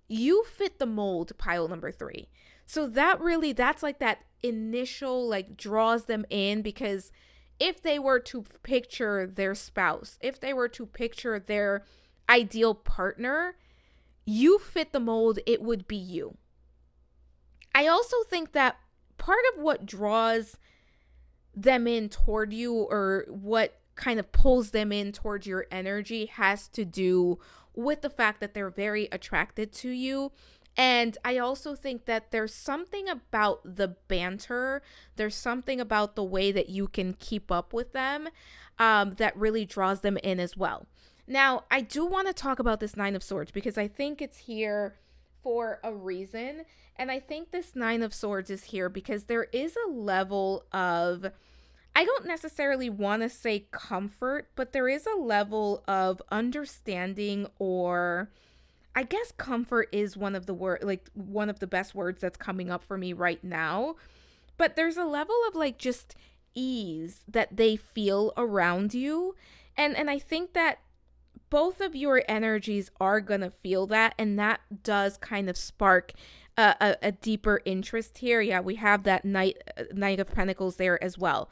Speaker 1: you fit the mold, pile number 3. So that's like that initial, like, draws them in, because if they were to picture their spouse, if they were to picture their ideal partner, you fit the mold, it would be you. I also think that part of what draws them in toward you, or what kind of pulls them in towards your energy, has to do with the fact that they're very attracted to you. And I also think that there's something about the banter, there's something about the way that you can keep up with them that really draws them in as well. Now, I do want to talk about this 9 of Swords, because I think it's here for a reason. And I think this 9 of Swords is here because there is a level of, I don't necessarily want to say comfort, but there is a level of understanding, or I guess comfort is one of the best words that's coming up for me right now. But there's a level of like just ease that they feel around you. And I think that both of your energies are going to feel that, and that does kind of spark a deeper interest here. Yeah, we have that Knight of Pentacles there as well.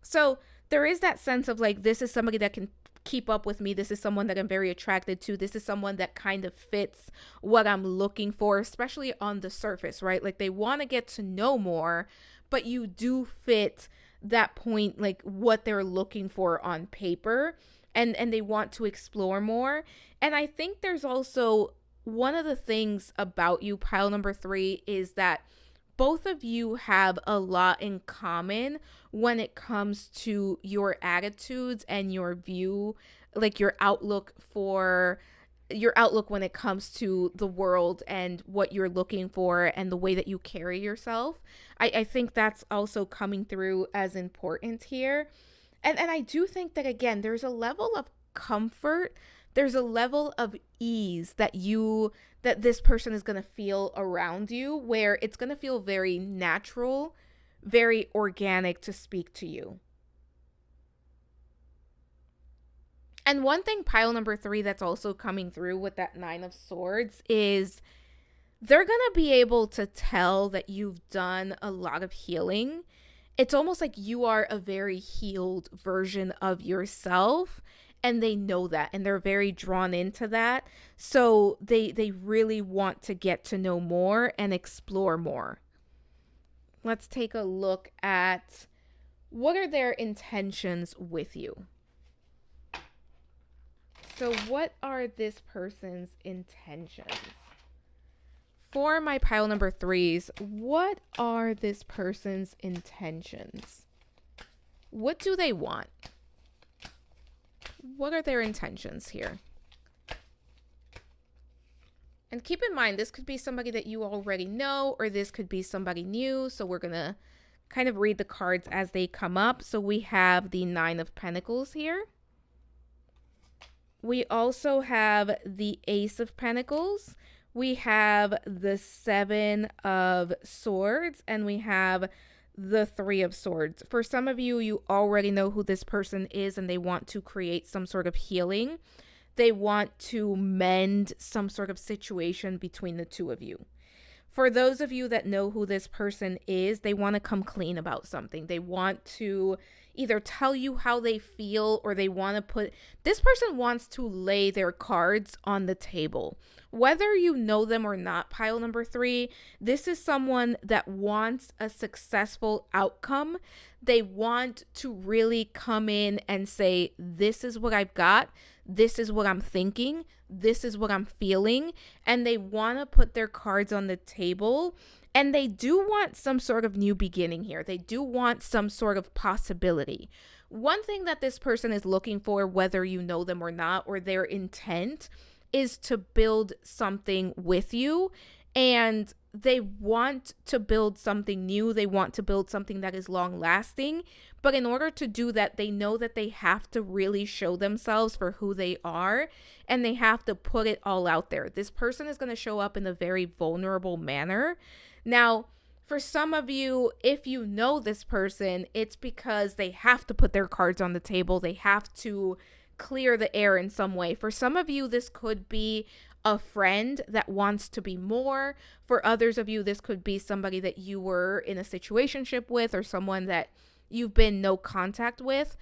Speaker 1: So there is that sense of like, this is somebody that can keep up with me. This is someone that I'm very attracted to. This is someone that kind of fits what I'm looking for, especially on the surface, right? Like, they want to get to know more, but you do fit that point, like what they're looking for on paper. And they want to explore more. And I think there's also one of the things about you, pile number 3, is that both of you have a lot in common when it comes to your attitudes and your view, like your outlook when it comes to the world and what you're looking for and the way that you carry yourself. I think that's also coming through as important here. And I do think that, again, there's a level of comfort, there's a level of ease that this person is going to feel around you, where it's going to feel very natural, very organic to speak to you. And one thing, pile number 3, that's also coming through with that 9 of Swords is they're going to be able to tell that you've done a lot of healing. It's almost like you are a very healed version of yourself, and they know that, and they're very drawn into that. So they really want to get to know more and explore more. Let's take a look at what are their intentions with you. So what are this person's intentions? For my pile number threes, what are this person's intentions? What do they want? What are their intentions here? And keep in mind, this could be somebody that you already know, or this could be somebody new. So we're going to kind of read the cards as they come up. So we have the Nine of Pentacles here. We also have the Ace of Pentacles. We have the Seven of Swords, and we have the Three of Swords. For some of you, you already know who this person is and they want to create some sort of healing. They want to mend some sort of situation between the two of you. For those of you that know who this person is, they want to come clean about something. They want to either tell you how they feel, or they want to this person wants to lay their cards on the table. Whether you know them or not, pile number three, this is someone that wants a successful outcome. They want to really come in and say, this is what I've got. This is what I'm thinking. This is what I'm feeling. And they want to put their cards on the table. And they do want some sort of new beginning here. They do want some sort of possibility. One thing that this person is looking for, whether you know them or not, or their intent, is to build something with you. And they want to build something new. They want to build something that is long lasting. But in order to do that, they know that they have to really show themselves for who they are, and they have to put it all out there. This person is going to show up in a very vulnerable manner. Now, for some of you, if you know this person, it's because they have to put their cards on the table. They have to clear the air in some way. For some of you, this could be a friend that wants to be more. For others of you, this could be somebody that you were in a situationship with, or someone that you've been no contact with.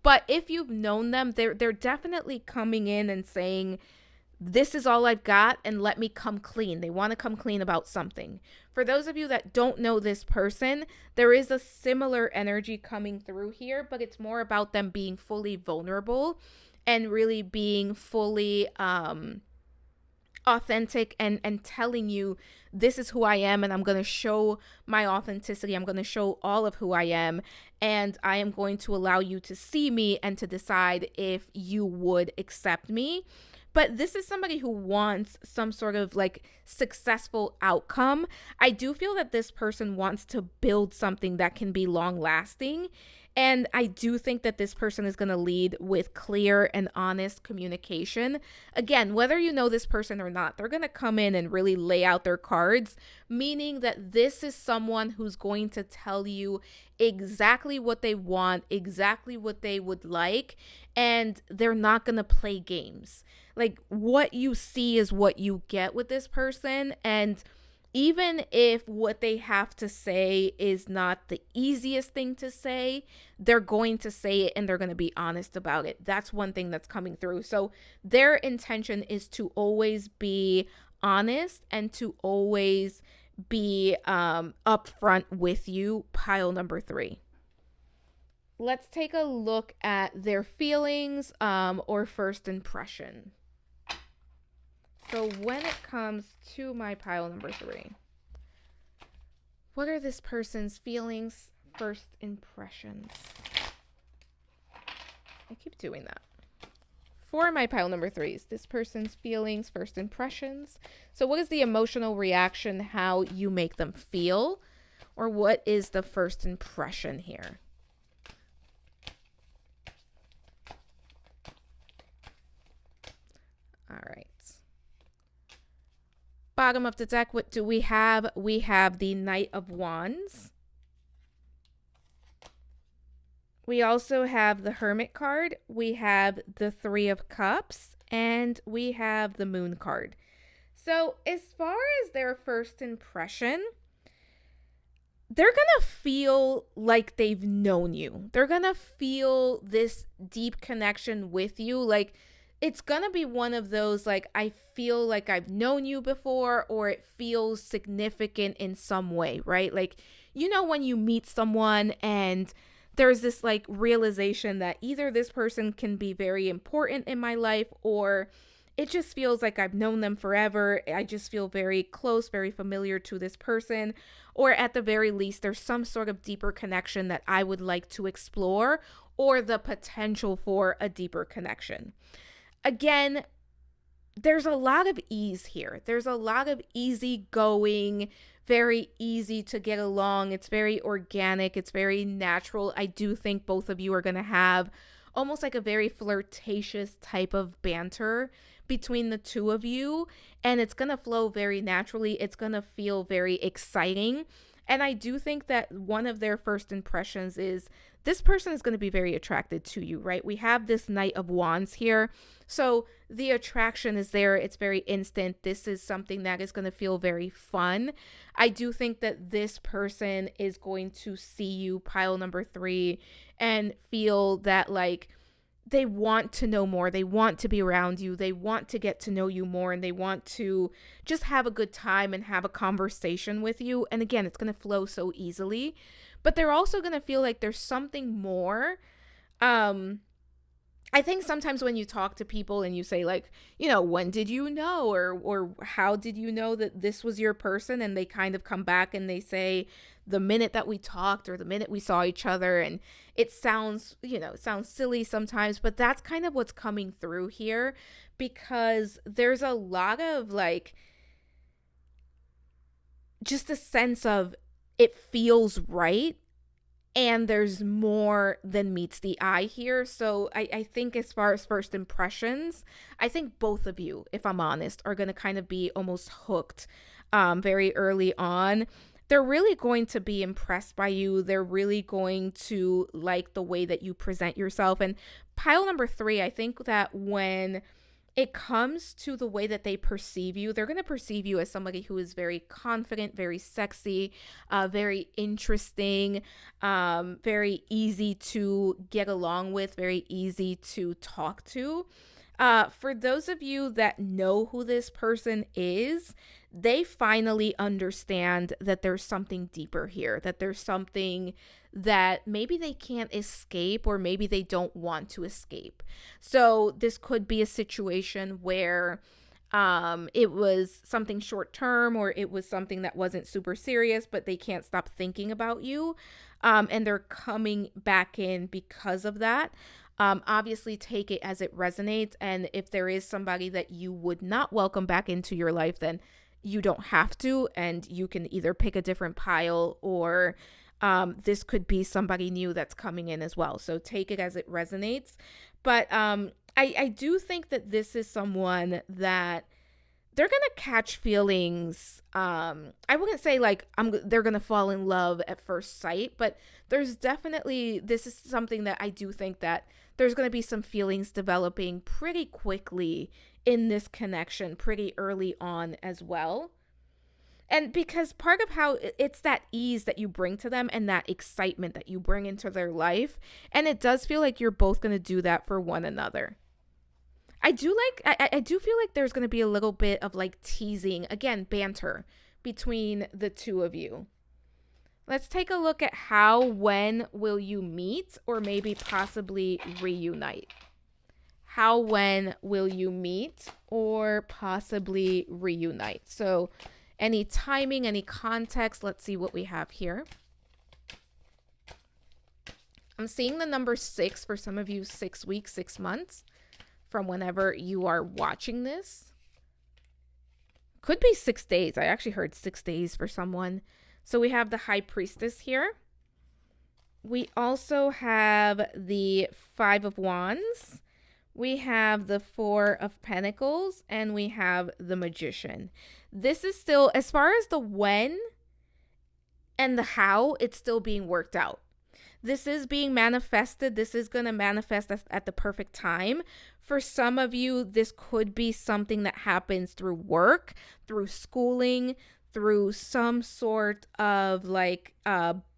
Speaker 1: But if you've known them, they're definitely coming in and saying, this is all I've got, and let me come clean. They want to come clean about something. For those of you that don't know this person, there is a similar energy coming through here, but it's more about them being fully vulnerable and really being fully authentic and telling you, this is who I am, and I'm going to show my authenticity. I'm going to show all of who I am, and I am going to allow you to see me and to decide if you would accept me. But this is somebody who wants some sort of like successful outcome. I do feel that this person wants to build something that can be long lasting. And I do think that this person is going to lead with clear and honest communication. Again, whether you know this person or not, they're going to come in and really lay out their cards, meaning that this is someone who's going to tell you exactly what they want, exactly what they would like, and they're not going to play games. Like, what you see is what you get with this person. And even if what they have to say is not the easiest thing to say, they're going to say it and they're going to be honest about it. That's one thing that's coming through. So their intention is to always be honest and to always be upfront with you, pile number three. Let's take a look at their feelings or first impression. So when it comes to my pile number three, what are this person's feelings, first impressions? I keep doing that. For my pile number threes, this person's feelings, first impressions. So what is the emotional reaction, how you make them feel? Or what is the first impression here? All right. Bottom of the deck, what do we have? We have the Knight of Wands. We also have the Hermit card. We have the Three of Cups. And we have the Moon card. So as far as their first impression, they're going to feel like they've known you. They're going to feel this deep connection with you. Like, it's going to be one of those, like, I feel like I've known you before, or it feels significant in some way, right? Like, you know, when you meet someone and there's this like realization that either this person can be very important in my life, or it just feels like I've known them forever. I just feel very close, very familiar to this person. Or at the very least, there's some sort of deeper connection that I would like to explore, or the potential for a deeper connection. Again, there's a lot of ease here. There's a lot of easy going, very easy to get along. It's very organic. It's very natural. I do think both of you are going to have almost like a very flirtatious type of banter between the two of you. And it's going to flow very naturally. It's going to feel very exciting. And I do think that one of their first impressions is this person is going to be very attracted to you, right? We have this Knight of Wands here. So the attraction is there. It's very instant. This is something that is going to feel very fun. I do think that this person is going to see you, pile number 3, and feel that like they want to know more. They want to be around you. They want to get to know you more, and they want to just have a good time and have a conversation with you. And again, it's going to flow so easily, but they're also going to feel like there's something more. I think sometimes when you talk to people and you say like, when did you know, or how did you know that this was your person? And they kind of come back and they say the minute that we talked or the minute we saw each other, and it sounds, it sounds silly sometimes, but that's kind of what's coming through here, because there's a lot of like just a sense of it feels right. And there's more than meets the eye here. So I think as far as first impressions, I think both of you, if I'm honest, are going to kind of be almost hooked very early on. They're really going to be impressed by you. They're really going to like the way that you present yourself. And pile number 3, I think that when it comes to the way that they perceive you, they're going to perceive you as somebody who is very confident, very sexy, very interesting, very easy to get along with, very easy to talk to. For those of you that know who this person is, they finally understand that there's something deeper here, that there's something that maybe they can't escape, or maybe they don't want to escape. So this could be a situation where it was something short term, or it was something that wasn't super serious, but they can't stop thinking about you. And they're coming back in because of that. Obviously take it as it resonates. And if there is somebody that you would not welcome back into your life, then you don't have to, and you can either pick a different pile, or this could be somebody new that's coming in as well. So take it as it resonates. But I do think that this is someone that they're going to catch feelings. I wouldn't say like they're going to fall in love at first sight, but there's definitely, this is something that I do think that there's going to be some feelings developing pretty quickly in this connection, pretty early on as well. And because part of how it's that ease that you bring to them and that excitement that you bring into their life. And it does feel like you're both going to do that for one another. I do feel like there's going to be a little bit of like teasing, again, banter between the two of you. Let's take a look at when will you meet, or maybe possibly reunite. When will you meet, or possibly reunite? So any timing, any context, let's see what we have here. I'm seeing the number 6 for some of you, 6 weeks, 6 months from whenever you are watching this. Could be 6 days. I actually heard 6 days for someone. So we have the High Priestess here. We also have the 5 of Wands. We have the 4 of Pentacles, and we have the Magician. This is still, as far as the when and the how, it's still being worked out. This is being manifested. This is going to manifest at the perfect time. For some of you, this could be something that happens through work, through schooling, through some sort of like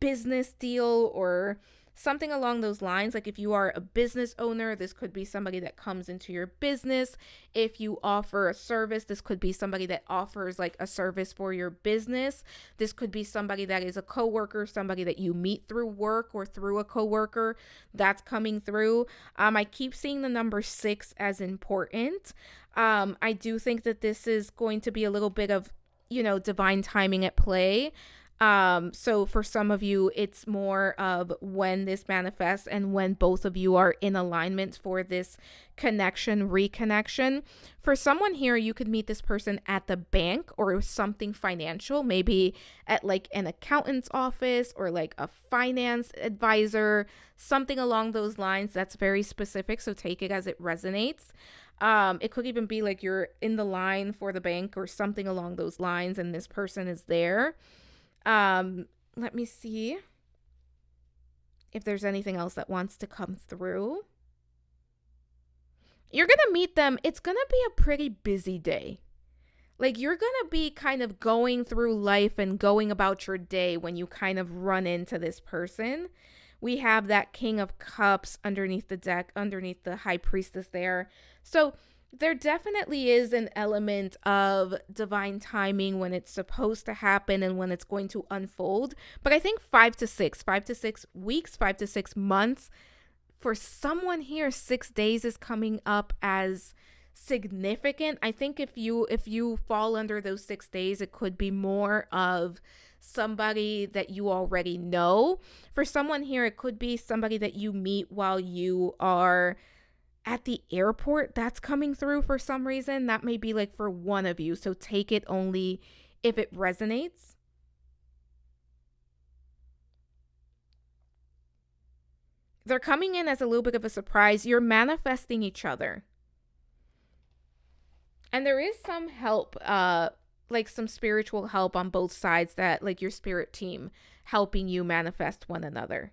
Speaker 1: business deal, or something along those lines. Like if you are a business owner, this could be somebody that comes into your business. If you offer a service, this could be somebody that offers like a service for your business. This could be somebody that is a coworker, somebody that you meet through work or through a coworker that's coming through. I keep seeing the number 6 as important. I do think that this is going to be a little bit of, divine timing at play. So for some of you, it's more of when this manifests and when both of you are in alignment for this connection, reconnection. For someone here, you could meet this person at the bank or something financial, maybe at like an accountant's office or like a finance advisor, something along those lines. That's very specific, so take it as it resonates. It could even be like you're in the line for the bank or something along those lines, and this person is there. Let me see if there's anything else that wants to come through. You're going to meet them. It's going to be a pretty busy day. Like you're going to be kind of going through life and going about your day when you kind of run into this person. We have that King of Cups underneath the deck, underneath the High Priestess there. So there definitely is an element of divine timing when it's supposed to happen and when it's going to unfold. But I think 5 to 6 weeks, 5 to 6 months. For someone here, 6 days is coming up as significant. I think if you fall under those 6 days, it could be more of somebody that you already know. For someone here, it could be somebody that you meet while you are at the airport. That's coming through for some reason. That may be like for one of you. So take it only if it resonates. They're coming in as a little bit of a surprise. You're manifesting each other. And there is some help, like some spiritual help on both sides, that like your spirit team helping you manifest one another.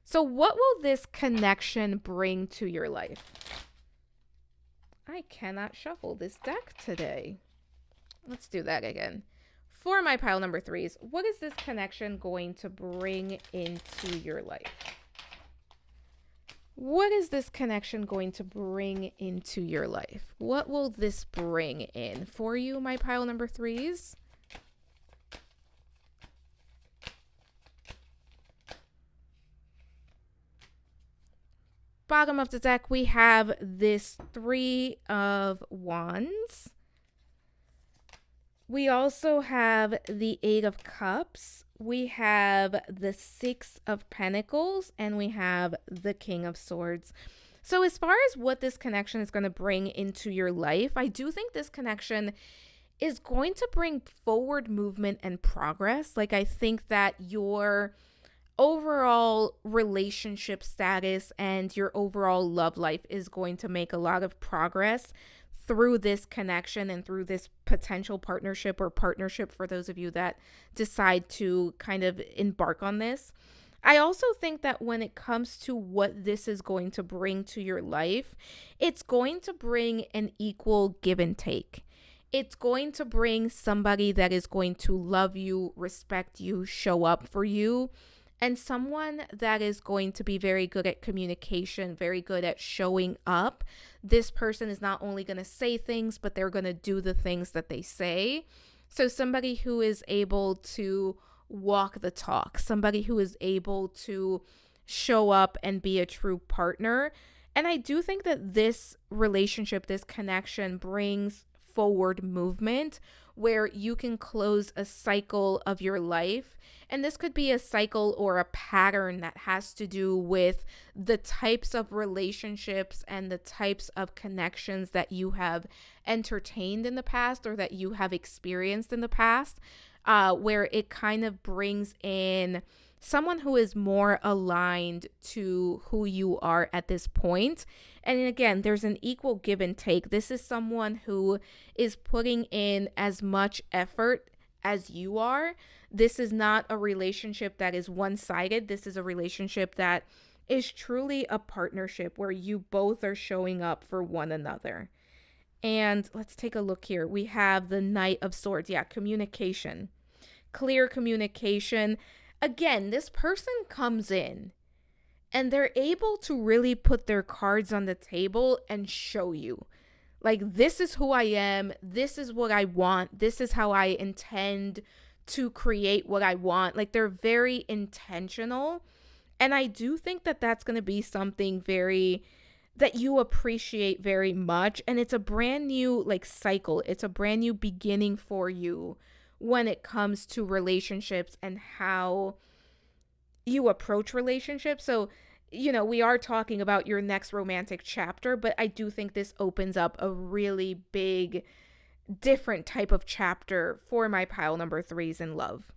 Speaker 1: So what will this connection bring to your life? I cannot shuffle this deck today. Let's do that again. For my pile number 3s, what is this connection going to bring into your life? What is this connection going to bring into your life? What will this bring in for you, my pile number 3s? Bottom of the deck, we have this 3 of Wands. We also have the 8 of Cups. We have the 6 of Pentacles, and we have the King of Swords. So as far as what this connection is going to bring into your life, I do think this connection is going to bring forward movement and progress. Like I think that your overall relationship status and your overall love life is going to make a lot of progress through this connection and through this potential partnership for those of you that decide to kind of embark on this. I also think that when it comes to what this is going to bring to your life, it's going to bring an equal give and take. It's going to bring somebody that is going to love you, respect you, show up for you, and someone that is going to be very good at communication, very good at showing up. This person is not only going to say things, but they're going to do the things that they say. So somebody who is able to walk the talk, somebody who is able to show up and be a true partner. And I do think that this relationship, this connection brings forward movement where you can close a cycle of your life. And this could be a cycle or a pattern that has to do with the types of relationships and the types of connections that you have entertained in the past or that you have experienced in the past, where it kind of brings in someone who is more aligned to who you are at this point. And again, there's an equal give and take. This is someone who is putting in as much effort as you are. This is not a relationship that is one-sided. This is a relationship that is truly a partnership where you both are showing up for one another. And let's take a look here. We have the Knight of Swords. Yeah, communication. Clear communication. Again, this person comes in And they're able to really put their cards on the table and show you, like, this is who I am. This is what I want. This is how I intend to create what I want. Like, they're very intentional. And I do think that that's going to be something very that you appreciate very much. And it's a brand new, like, cycle. It's a brand new beginning for you when it comes to relationships and how you approach relationships. So, we are talking about your next romantic chapter, but I do think this opens up a really big, different type of chapter for my pile number threes in love.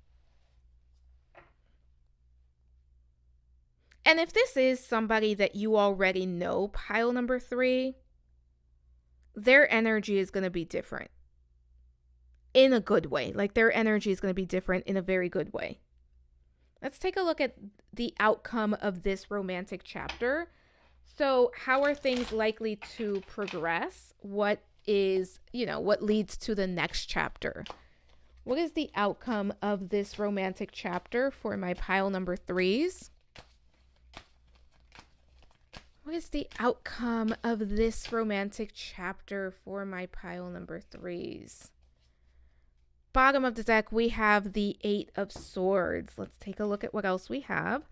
Speaker 1: And if this is somebody that you already know, pile number three, their energy is going to be different in a good way. Like, their energy is going to be different in a very good way. Let's take a look at the outcome of this romantic chapter. So, how are things likely to progress? What leads to the next chapter? What is the outcome of this romantic chapter for my pile number threes? What is the outcome of this romantic chapter for my pile number threes? Bottom of the deck, we have the Eight of Swords. Let's take a look at what else we have.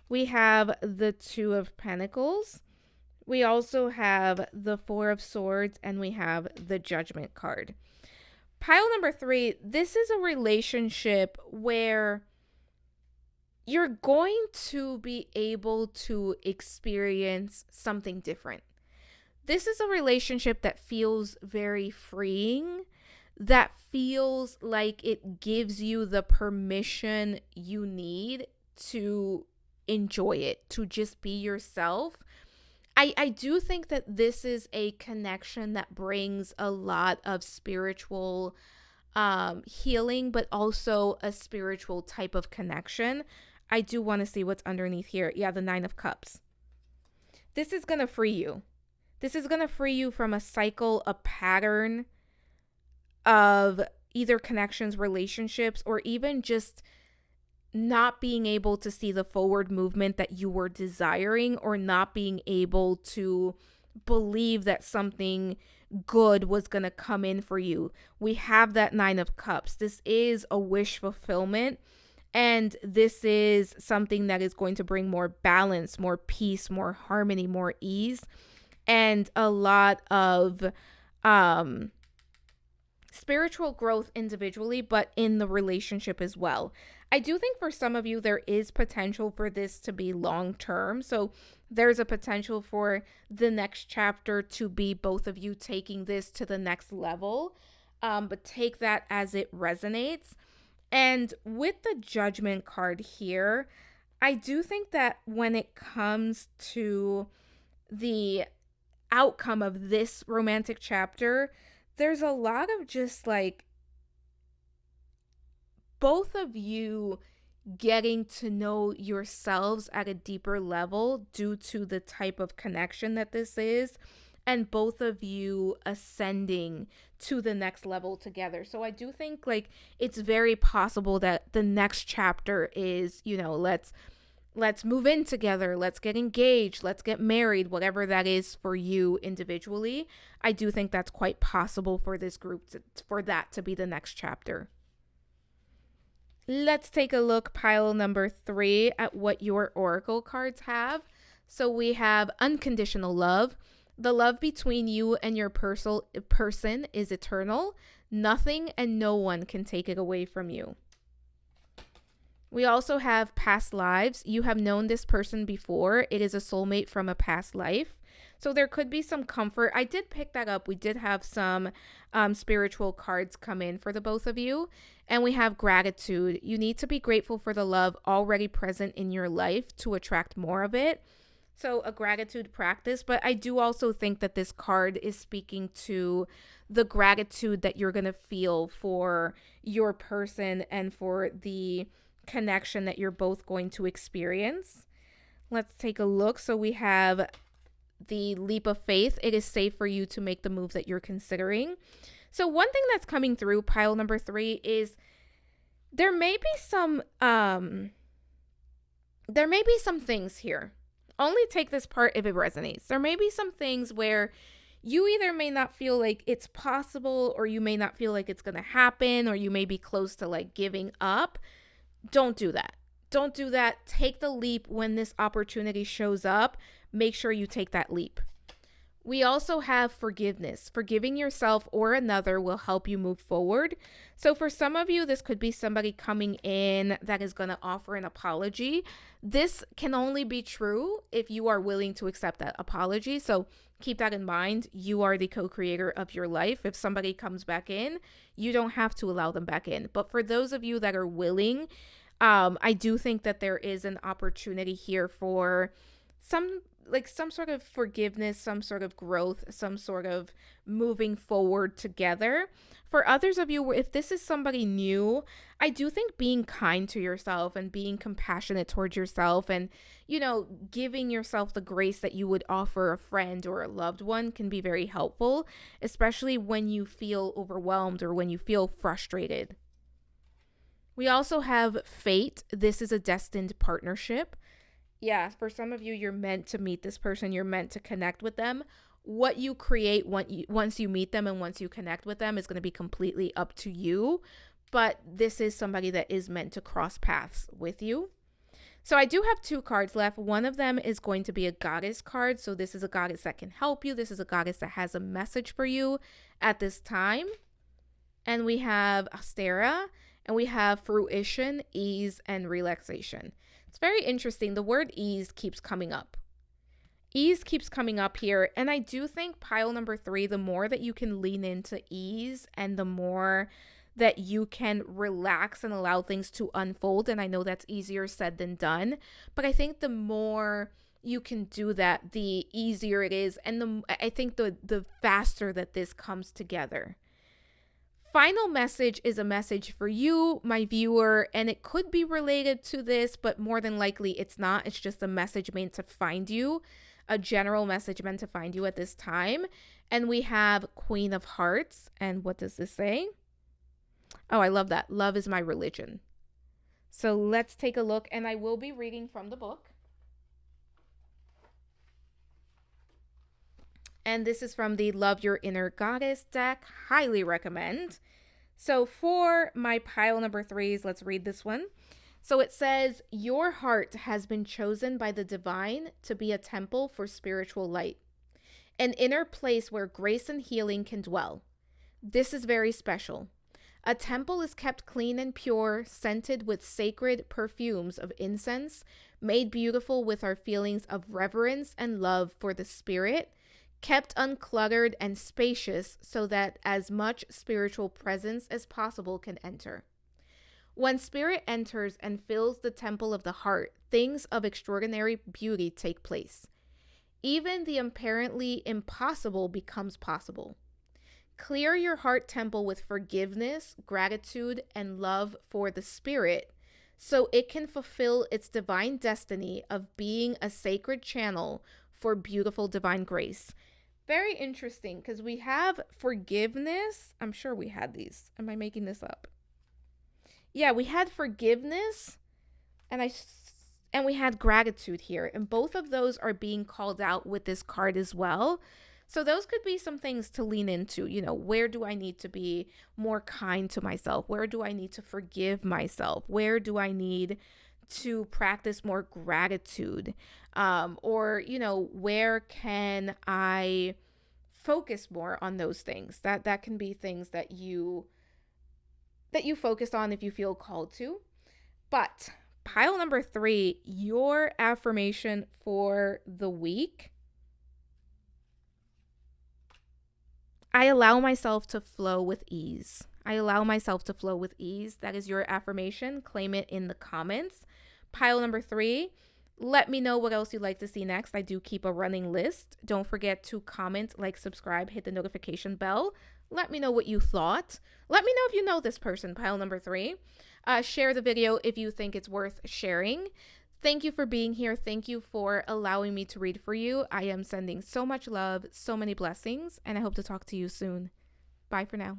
Speaker 1: We have the Two of Pentacles. We also have the Four of Swords, and we have the Judgment card. Pile number three, this is a relationship where you're going to be able to experience something different. This is a relationship that feels very freeing, that feels like it gives you the permission you need to enjoy it, to just be yourself. I do think that this is a connection that brings a lot of spiritual healing, but also a spiritual type of connection. I do want to see what's underneath here. Yeah, the Nine of Cups. This is going to free you. This is going to free you from a cycle, a pattern of either connections, relationships, or even just not being able to see the forward movement that you were desiring, or not being able to believe that something good was going to come in for you. We have that Nine of Cups. This is a wish fulfillment. And this is something that is going to bring more balance, more peace, more harmony, more ease, and a lot of spiritual growth individually, but in the relationship as well. I do think for some of you, there is potential for this to be long term. So there's a potential for the next chapter to be both of you taking this to the next level, but take that as it resonates. And with the Judgment card here, I do think that when it comes to the outcome of this romantic chapter, there's a lot of just like both of you getting to know yourselves at a deeper level due to the type of connection that this is, and both of you ascending to the next level together. So I do think like it's very possible that the next chapter is, let's move in together, let's get engaged, let's get married, whatever that is for you individually. I do think that's quite possible for this group for that to be the next chapter. Let's take a look, pile number three, at what your oracle cards have. So we have unconditional love. The love between you and your person is eternal. Nothing and no one can take it away from you. We also have past lives. You have known this person before. It is a soulmate from a past life. So there could be some comfort. I did pick that up. We did have some spiritual cards come in for the both of you. And we have gratitude. You need to be grateful for the love already present in your life to attract more of it. So a gratitude practice, but I do also think that this card is speaking to the gratitude that you're going to feel for your person and for the connection that you're both going to experience. Let's take a look. So we have the leap of faith. It is safe for you to make the move that you're considering. So one thing that's coming through pile number three is there may be some things here. Only take this part if it resonates. There may be some things where you either may not feel like it's possible, or you may not feel like it's going to happen, or you may be close to like giving up. Don't do that. Don't do that. Take the leap when this opportunity shows up. Make sure you take that leap. We also have forgiveness. Forgiving yourself or another will help you move forward. So for some of you, this could be somebody coming in that is going to offer an apology. This can only be true if you are willing to accept that apology. So keep that in mind. You are the co-creator of your life. If somebody comes back in, you don't have to allow them back in. But for those of you that are willing, I do think that there is an opportunity here for some sort of forgiveness, some sort of growth, some sort of moving forward together. For others of you, if this is somebody new, I do think being kind to yourself and being compassionate towards yourself and, giving yourself the grace that you would offer a friend or a loved one can be very helpful, especially when you feel overwhelmed or when you feel frustrated. We also have fate. This is a destined partnership. Yeah, for some of you, you're meant to meet this person. You're meant to connect with them. What you create once you meet them and once you connect with them is going to be completely up to you. But this is somebody that is meant to cross paths with you. So I do have 2 cards left. One of them is going to be a goddess card. So this is a goddess that can help you. This is a goddess that has a message for you at this time. And we have Astera, and we have fruition, ease, and relaxation. It's very interesting. The word ease keeps coming up. Ease keeps coming up here. And I do think pile number 3, the more that you can lean into ease and the more that you can relax and allow things to unfold. And I know that's easier said than done. But I think the more you can do that, the easier it is. And I think the faster that this comes together. Final message is a message for you, my viewer, and it could be related to this, but more than likely it's not. It's just a message meant to find you, a general message meant to find you at this time. And we have Queen of Hearts. And what does this say? Oh, I love that. Love is my religion. So let's take a look, and I will be reading from the book. And this is from the Love Your Inner Goddess deck. Highly recommend. So for my pile number 3s, let's read this one. So it says, your heart has been chosen by the divine to be a temple for spiritual light, an inner place where grace and healing can dwell. This is very special. A temple is kept clean and pure, scented with sacred perfumes of incense, made beautiful with our feelings of reverence and love for the spirit, kept uncluttered and spacious so that as much spiritual presence as possible can enter. When spirit enters and fills the temple of the heart, things of extraordinary beauty take place. Even the apparently impossible becomes possible. Clear your heart temple with forgiveness, gratitude, and love for the spirit so it can fulfill its divine destiny of being a sacred channel for beautiful divine grace. Very interesting, because we have forgiveness. I'm sure we had these. Am I making this up? Yeah, we had forgiveness and we had gratitude here. And both of those are being called out with this card as well. So those could be some things to lean into. Where do I need to be more kind to myself? Where do I need to forgive myself? Where do I need to practice more gratitude? Or where can I focus more on those things? That can be things that you focus on if you feel called to. But pile number 3, your affirmation for the week. I allow myself to flow with ease. I allow myself to flow with ease. That is your affirmation. Claim it in the comments. Pile number 3, let me know what else you'd like to see next. I do keep a running list. Don't forget to comment, like, subscribe, hit the notification bell. Let me know what you thought. Let me know if you know this person, pile number 3. Share the video if you think it's worth sharing. Thank you for being here. Thank you for allowing me to read for you. I am sending so much love, so many blessings, and I hope to talk to you soon. Bye for now.